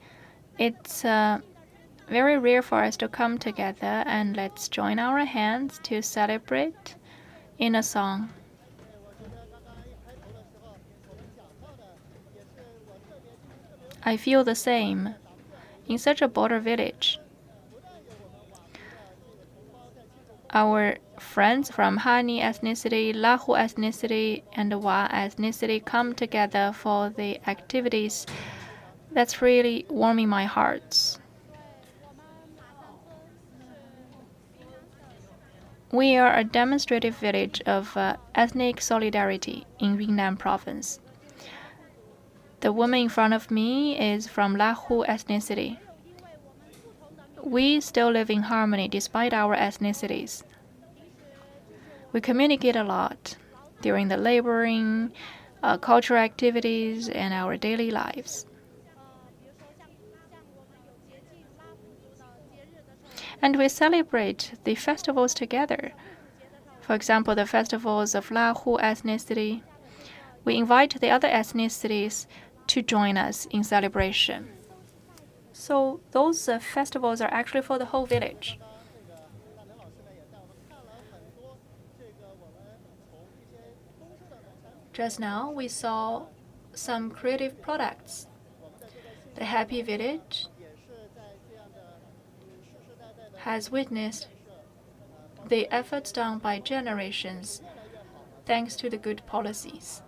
it's very rare for us to come together and let's join our hands to celebrate in a song. I feel the same. In such a border village, our friends from Hani ethnicity, Lahu ethnicity, and Wa ethnicity come together for the activities. That's really warming my heart. We are a demonstrative village of ethnic solidarity in Yunnan province. The woman in front of me is from Lahu ethnicity. We still live in harmony despite our ethnicities. We communicate a lot during the laboring, cultural activities, and our daily lives. And we celebrate the festivals together. For example, the festivals of Lahu ethnicity. We invite the other ethnicities to join us in celebration. So those festivals are actually for the whole village. Just now, we saw some creative products. The Happy Village has witnessed the efforts done by generations thanks to the good policies.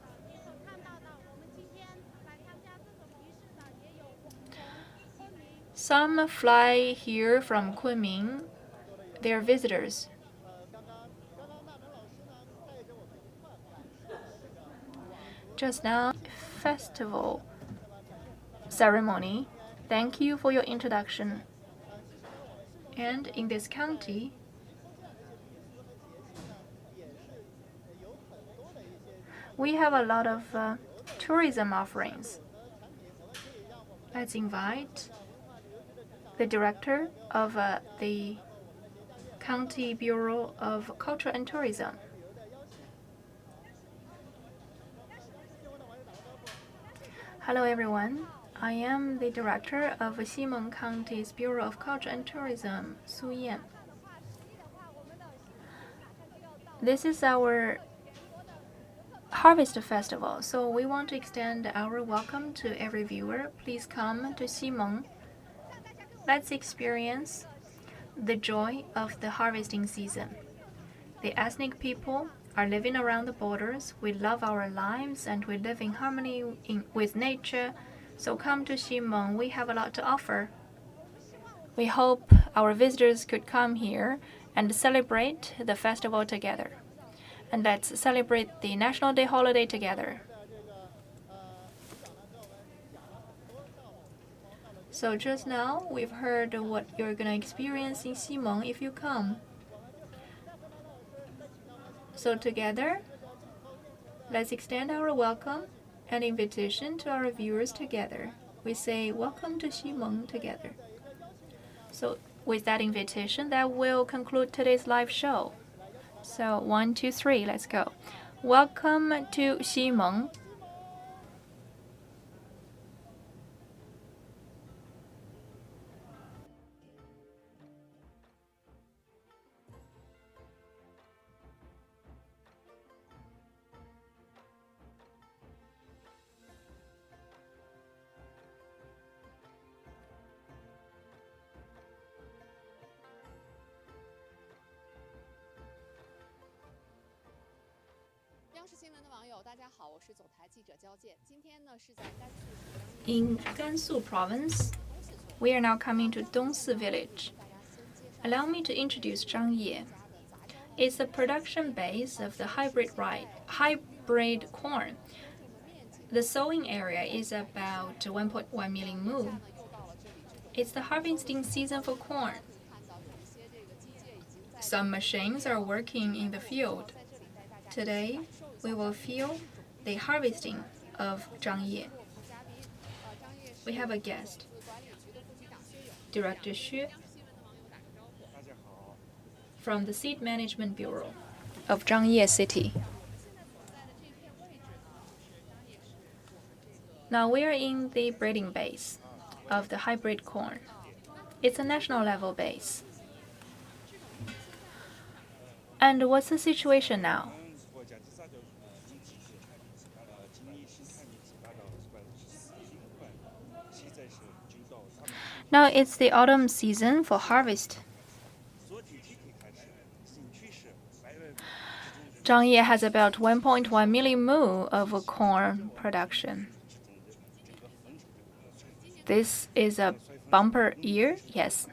Some fly here from Kunming. They are visitors. Just now, festival ceremony. Thank you for your introduction. And in this county, we have a lot of tourism offerings. Let's invite the director of the County Bureau of Culture and Tourism. Hello everyone, I am the director of Ximeng County's Bureau of Culture and Tourism, Su Yan. This is our Harvest Festival, so we want to extend our welcome to every viewer. Please come to Ximeng. Let's experience the joy of the harvesting season. The ethnic people are living around the borders. We love our lives and we live in harmony with nature. So come to Ximeng. We have a lot to offer. We hope our visitors could come here and celebrate the festival together. And let's celebrate the National Day holiday together. So just now, we've heard what you're going to experience in Ximeng if you come. So together, let's extend our welcome and invitation to our viewers together. We say, welcome to Ximeng together. So with that invitation, that will conclude today's live show. So 1, 2, 3, let's go. Welcome to Ximeng. In Gansu province, we are now coming to Dongsi village. Allow me to introduce Zhangye. It's the production base of the hybrid corn. The sowing area is about 1.1 million mu. It's the harvesting season for corn. Some machines are working in the field. Today, we will feel the harvesting of Zhangye. We have a guest, Director Xue, from the Seed Management Bureau of Zhangye City. Now we are in the breeding base of the hybrid corn. It's a national level base. And what's the situation now? Now it's the autumn season for harvest. Zhangye has about 1.1 million mu of corn production. This is a bumper year, yes.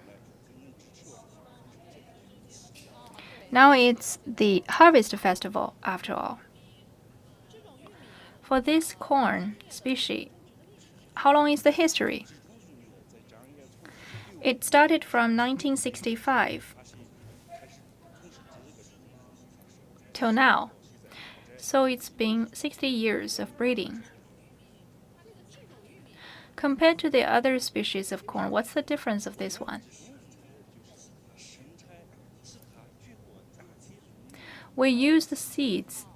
Now it's the harvest festival after all. For this corn species, how long is the history? It started from 1965 till now, so it's been 60 years of breeding. Compared to the other species of corn, what's the difference of this one? We use the seeds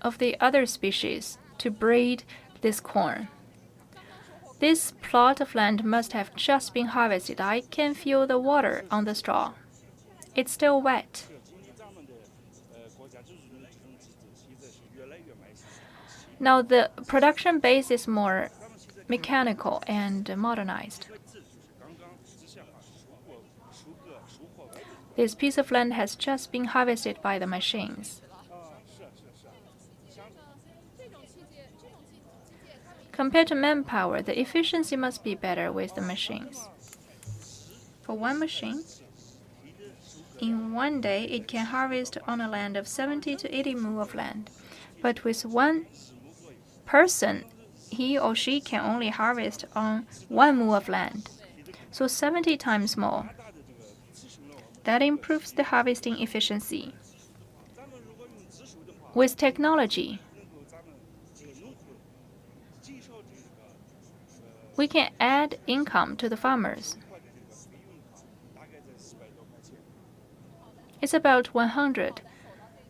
of the other species to breed this corn. This plot of land must have just been harvested. I can feel the water on the straw. It's still wet. Now the production base is more mechanical and modernized. This piece of land has just been harvested by the machines. Compared to manpower, the efficiency must be better with the machines. For one machine, in one day it can harvest on a land of 70 to 80 mu of land. But with one person, he or she can only harvest on 1 mu of land, so 70 times more. That improves the harvesting efficiency. With technology, we can add income to the farmers. It's about 100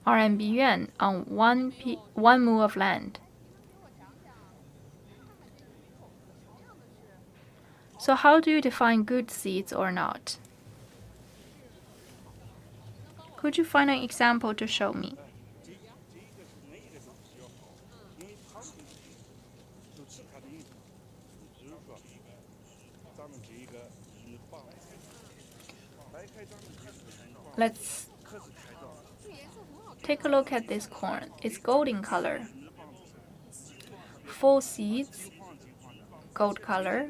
RMB yuan on 1 mu of land. So how do you define good seeds or not? Could you find an example to show me? Let's take a look at this corn. It's golden color. Full seeds, gold color.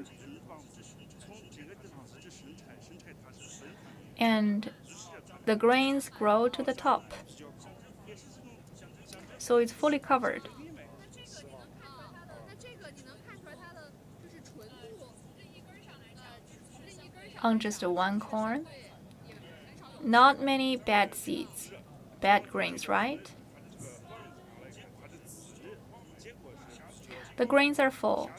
And the grains grow to the top. So it's fully covered. On just one corn, not many bad seeds, bad grains, right? The grains are full.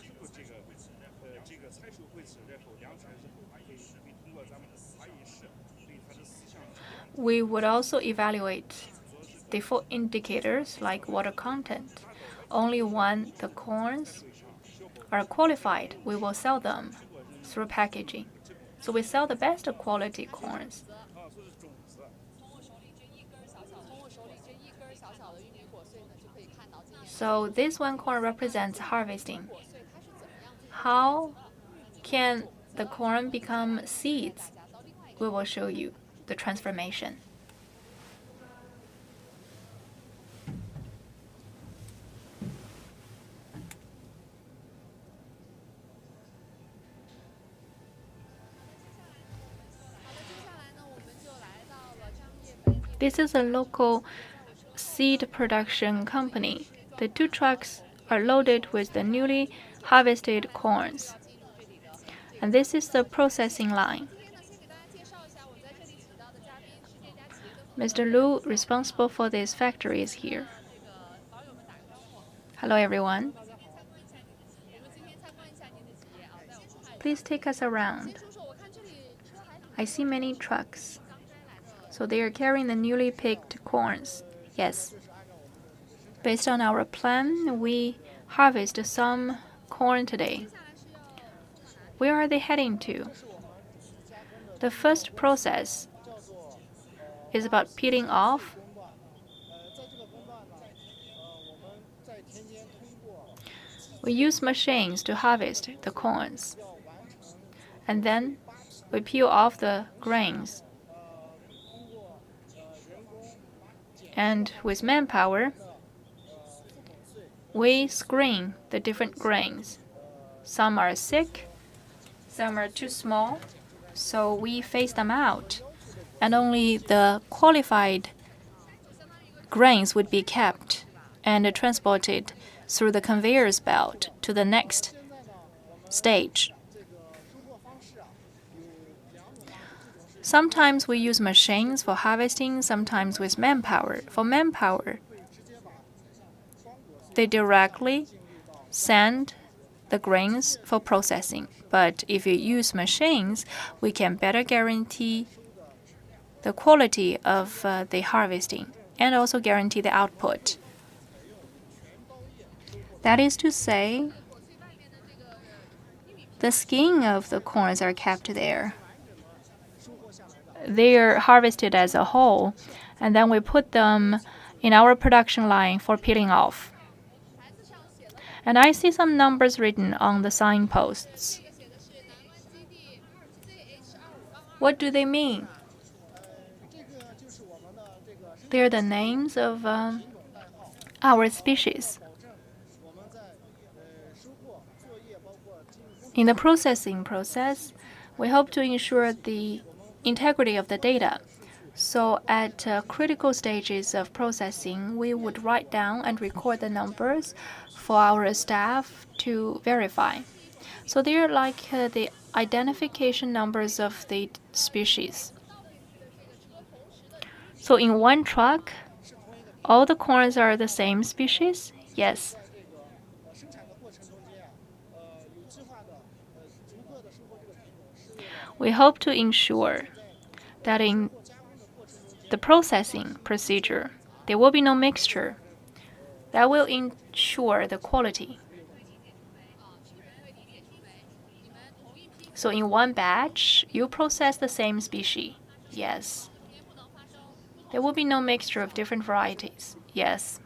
We would also evaluate the food indicators like water content. Only when the corns are qualified, we will sell them through packaging. So we sell the best quality corns. So this one corn represents harvesting. How can the corn become seeds? We will show you the transformation. This is a local seed production company. The 2 trucks are loaded with the newly harvested corns. And this is the processing line. Mr. Lu, responsible for this factory, is here. Hello, everyone. Please take us around. I see many trucks. So they are carrying the newly picked corns. Yes. Based on our plan, we harvest some corn today. Where are they heading to? The first process is about peeling off. We use machines to harvest the corns. And then we peel off the grains. And with manpower, we screen the different grains. Some are sick, some are too small, so we phase them out. And only the qualified grains would be kept and transported through the conveyor's belt to the next stage. Sometimes we use machines for harvesting, sometimes with manpower. For manpower, they directly send the grains for processing. But if you use machines, we can better guarantee the quality of the harvesting and also guarantee the output. That is to say, the skin of the corns are kept there. They are harvested as a whole, and then we put them in our production line for peeling off. And I see some numbers written on the signposts. What do they mean? They're the names of our species. In the processing process, we hope to ensure the integrity of the data. So at critical stages of processing, we would write down and record the numbers for our staff to verify. So they're like the identification numbers of the species. So in one truck, all the corns are the same species? Yes. We hope to ensure that in the processing procedure, there will be no mixture. That will ensure the quality. So in one batch, you process the same species. Yes. There will be no mixture of different varieties. Yes.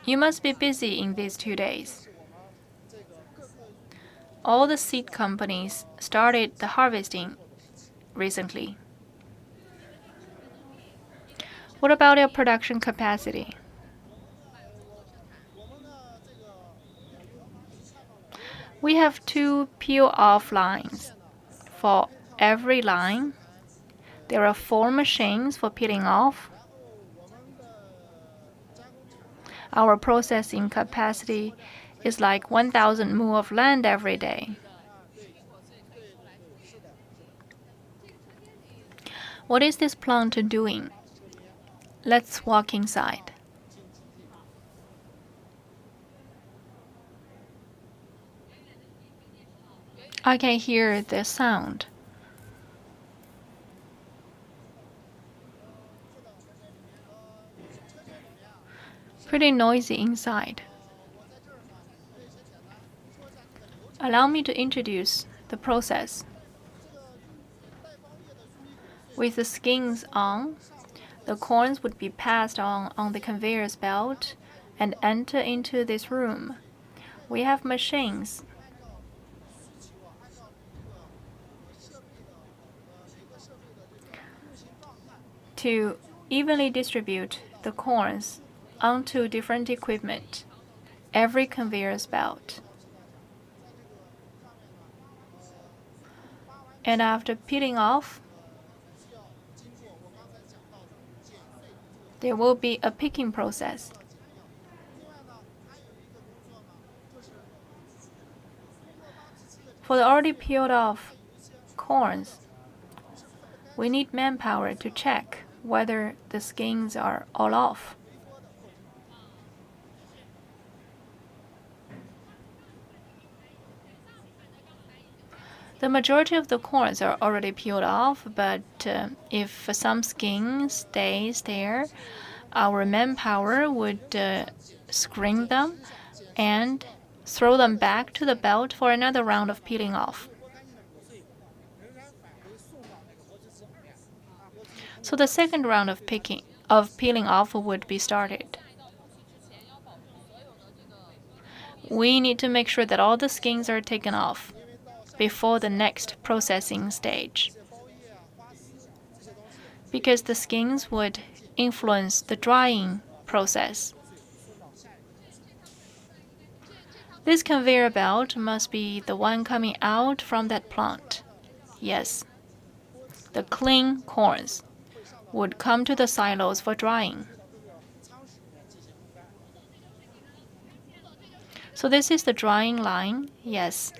You must be busy in these 2 days. All the seed companies started the harvesting recently. What about your production capacity? We have 2 peel-off lines. For every line, there are 4 machines for peeling off. Our processing capacity is like 1,000 mu of land every day. What is this plant doing? Let's walk inside. I can hear the sound. Pretty noisy inside. Allow me to introduce the process. With the skins on, the corns would be passed on the conveyor's belt and enter into this room. We have machines to evenly distribute the corns onto different equipment, every conveyor's belt. And after peeling off, there will be a picking process. For the already peeled off corns, we need manpower to check whether the skins are all off. The majority of the corns are already peeled off, but if some skin stays there, our manpower would screen them and throw them back to the belt for another round of peeling off. So the second round of peeling off would be started. We need to make sure that all the skins are taken off before the next processing stage, because the skins would influence the drying process. This conveyor belt must be the one coming out from that plant. Yes, the clean corns would come to the silos for drying. So this is the drying line. Yes.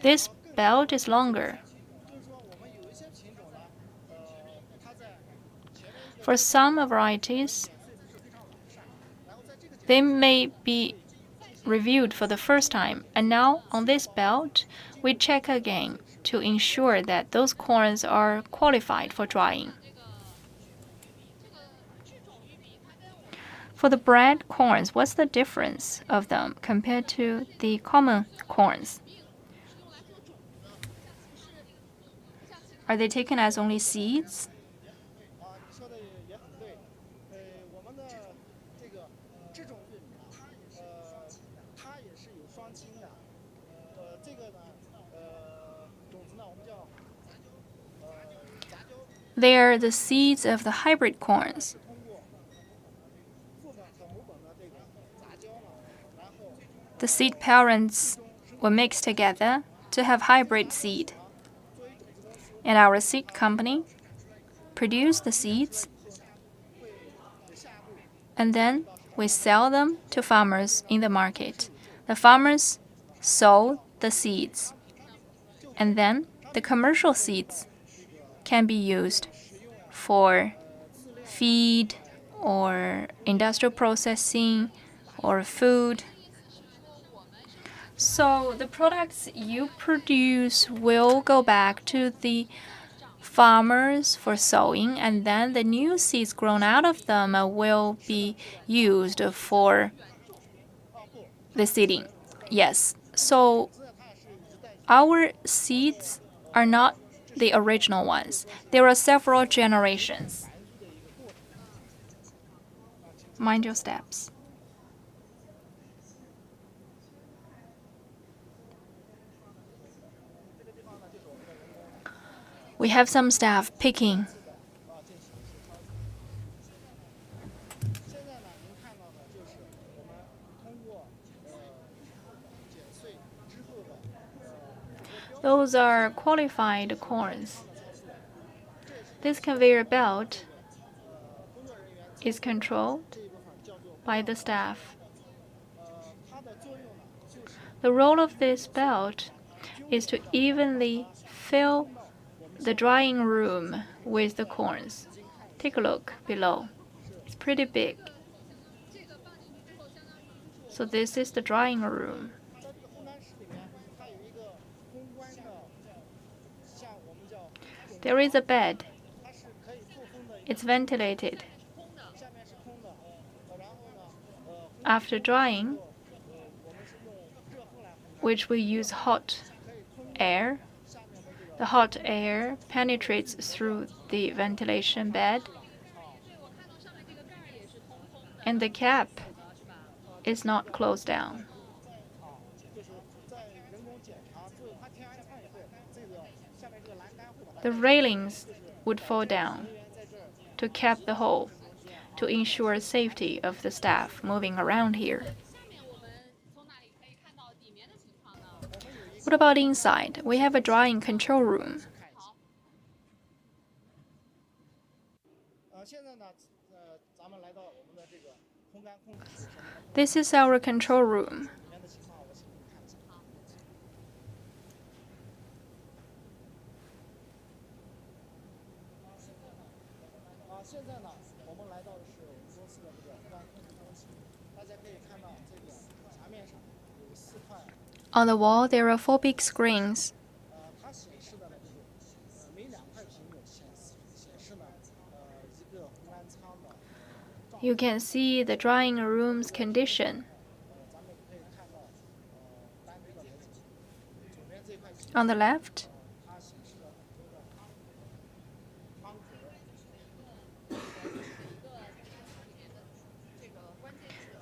This belt is longer. For some varieties, they may be reviewed for the first time, and now on this belt, we check again to ensure that those corns are qualified for drying. For the bred corns, what's the difference of them compared to the common corns? Are they taken as only seeds? They are the seeds of the hybrid corns. The seed parents were mixed together to have hybrid seed. And our seed company produced the seeds, and then we sell them to farmers in the market. The farmers sow the seeds, and then the commercial seeds can be used for feed or industrial processing or food. So the products you produce will go back to the farmers for sowing, and then the new seeds grown out of them will be used for the seeding. Yes, so our seeds are not the original ones. There are several generations. Mind your steps. We have some staff picking. Those are qualified corns. This conveyor belt is controlled by the staff. The role of this belt is to evenly fill the drying room with the corns. Take a look below. It's pretty big. So this is the drying room. There is a bed. It's ventilated. After drying, which we use hot air, the hot air penetrates through the ventilation bed, and the cap is not closed down. The railings would fall down to cap the hole to ensure safety of the staff moving around here. What about inside? We have a drying control room. This is our control room. On the wall, there are 4 big screens. You can see the drying room's condition. On the left,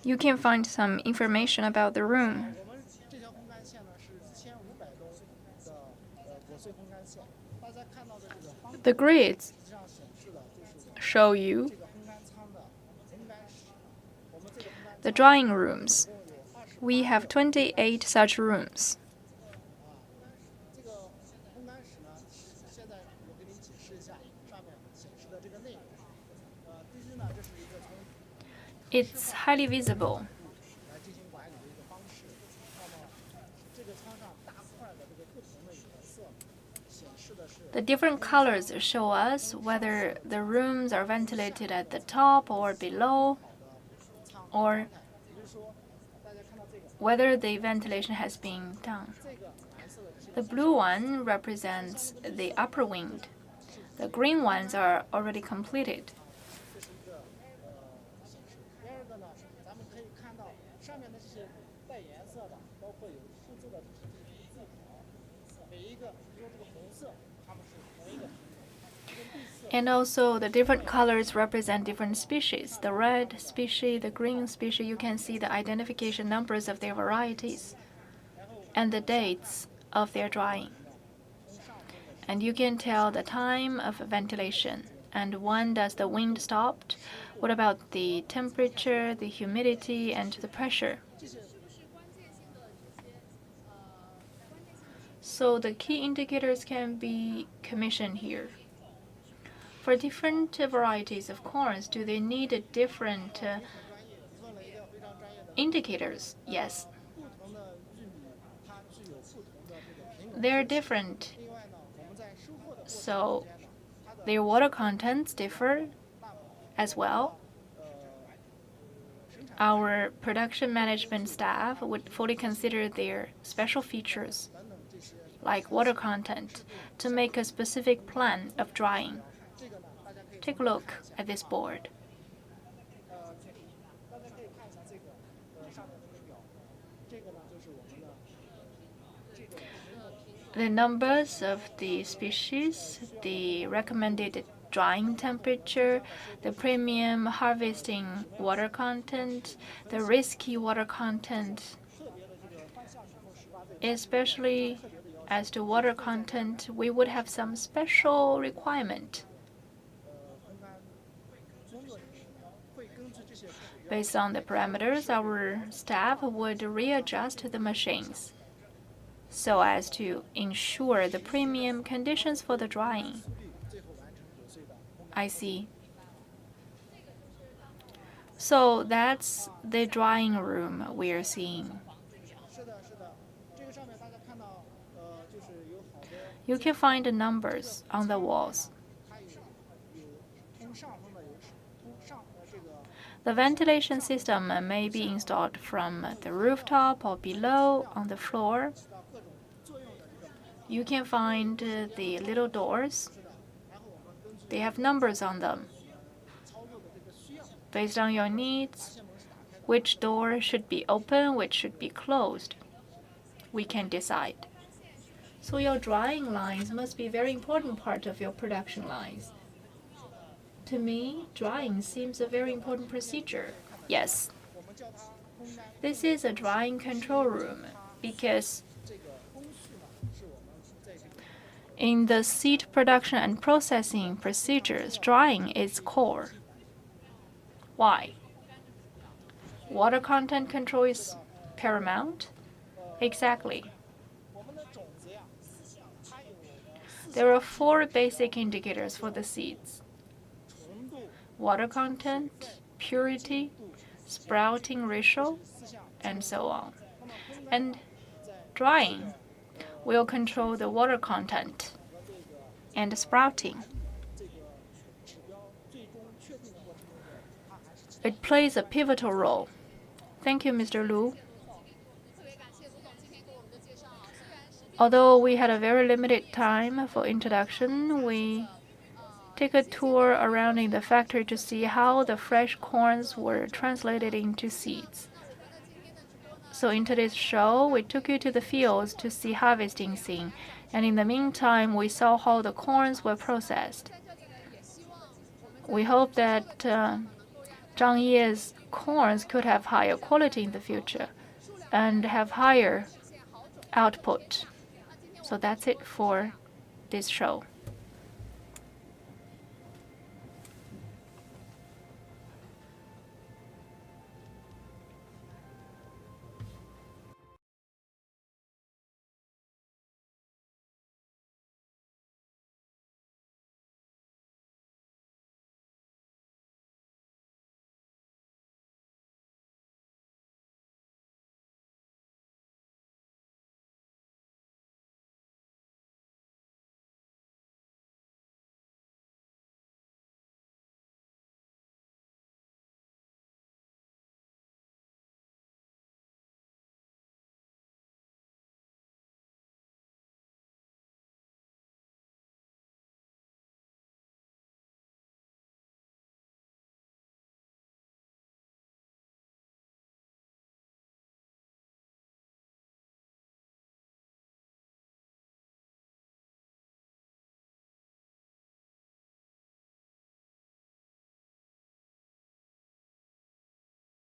you can find some information about the room. The grids show you the drying rooms. We have 28 such rooms. It's highly visible. The different colors show us whether the rooms are ventilated at the top or below, or whether the ventilation has been done. The blue one represents the upper wind. The green ones are already completed. And also the different colors represent different species. The red species, the green species, you can see the identification numbers of their varieties and the dates of their drying. And you can tell the time of ventilation and when does the wind stop. What about the temperature, the humidity, and the pressure? So the key indicators can be commissioned here. For different varieties of corns, do they need different indicators? Yes. They're different, so their water contents differ as well. Our production management staff would fully consider their special features, like water content, to make a specific plan of drying. Take a look at this board. The numbers of the species, the recommended drying temperature, the premium harvesting water content, the risky water content, especially as to water content, we would have some special requirement. Based on the parameters, our staff would readjust the machines so as to ensure the premium conditions for the drying. I see. So that's the drying room we are seeing. You can find the numbers on the walls. The ventilation system may be installed from the rooftop or below on the floor. You can find the little doors. They have numbers on them. Based on your needs, which door should be open, which should be closed, we can decide. So your drying lines must be a very important part of your production lines. To me, drying seems a very important procedure. Yes. This is a drying control room because in the seed production and processing procedures, drying is core. Why? Water content control is paramount? Exactly. There are 4 basic indicators for the seeds: water content, purity, sprouting ratio, and so on. And drying will control the water content and sprouting. It plays a pivotal role. Thank you, Mr. Lu. Although we had a very limited time for introduction, we take a tour around in the factory to see how the fresh corns were translated into seeds. So in today's show, we took you to the fields to see harvesting scene, and in the meantime, we saw how the corns were processed. We hope that Zhang Ye's corns could have higher quality in the future and have higher output. So that's it for this show.